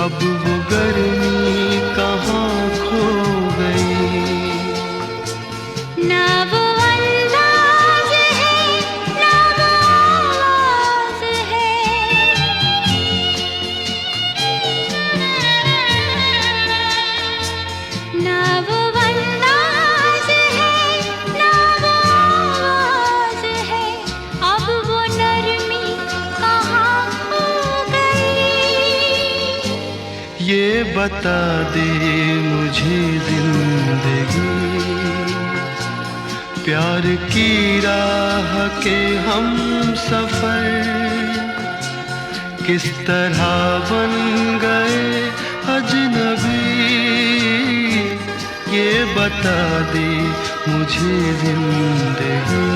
Speaker 3: अब वो गर्मी कहाँ खो गई।
Speaker 5: ना वो अंदाज है, ना वो आवाज है, ना वो अंदाज है, ना वो आवाज है, अब वो नरमी कहाँ खो गई।
Speaker 3: ये बता दे मुझे जिंदगी, प्यार की राह के हम सफर किस तरह बन गए अजनबी। ये बता दे मुझे जिंदगी।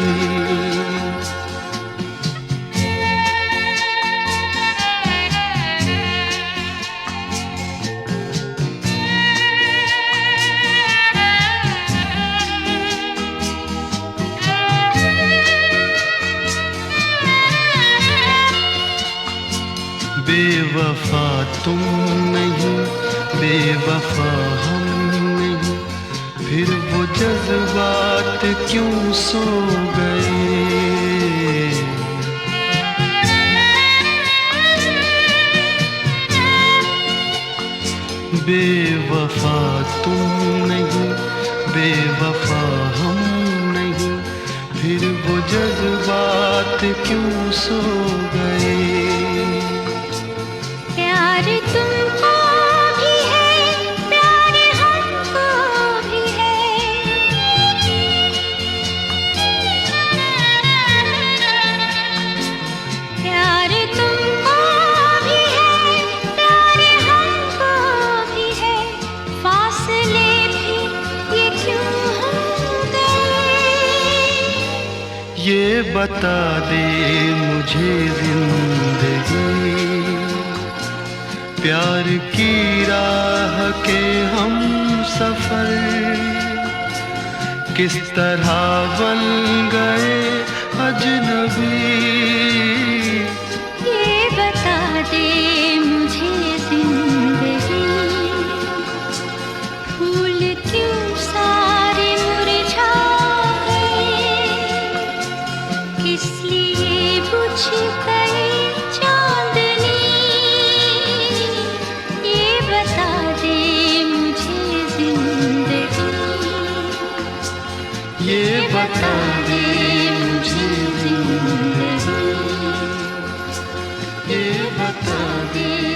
Speaker 3: बेवफा तुम नहीं, बेवफा हम नहीं, फिर वो जज्बात क्यों सो गए। बेवफा तुम नहीं, बेवफा हम नहीं, फिर वो जज्बात क्यों सो गए।
Speaker 5: प्यार तुमको भी है, प्यार हमको भी है, प्यार तुमको भी है, प्यार हमको भी है, फासले भी ये क्यों हो गए।
Speaker 3: ये बता दे मुझे जिंदगी, प्यार की राह के हम सफर किस तरह बन गए अजनबी,
Speaker 5: ये बता दे मुझे जिंदगी, फूल क्यों सारे मुरझा गए, किस लिए बुझ गई चांदनी, ये बता दे मुझे जिंदगी,
Speaker 3: ये बता दे
Speaker 5: मुझे जिंदगी,
Speaker 3: ये बता
Speaker 5: दे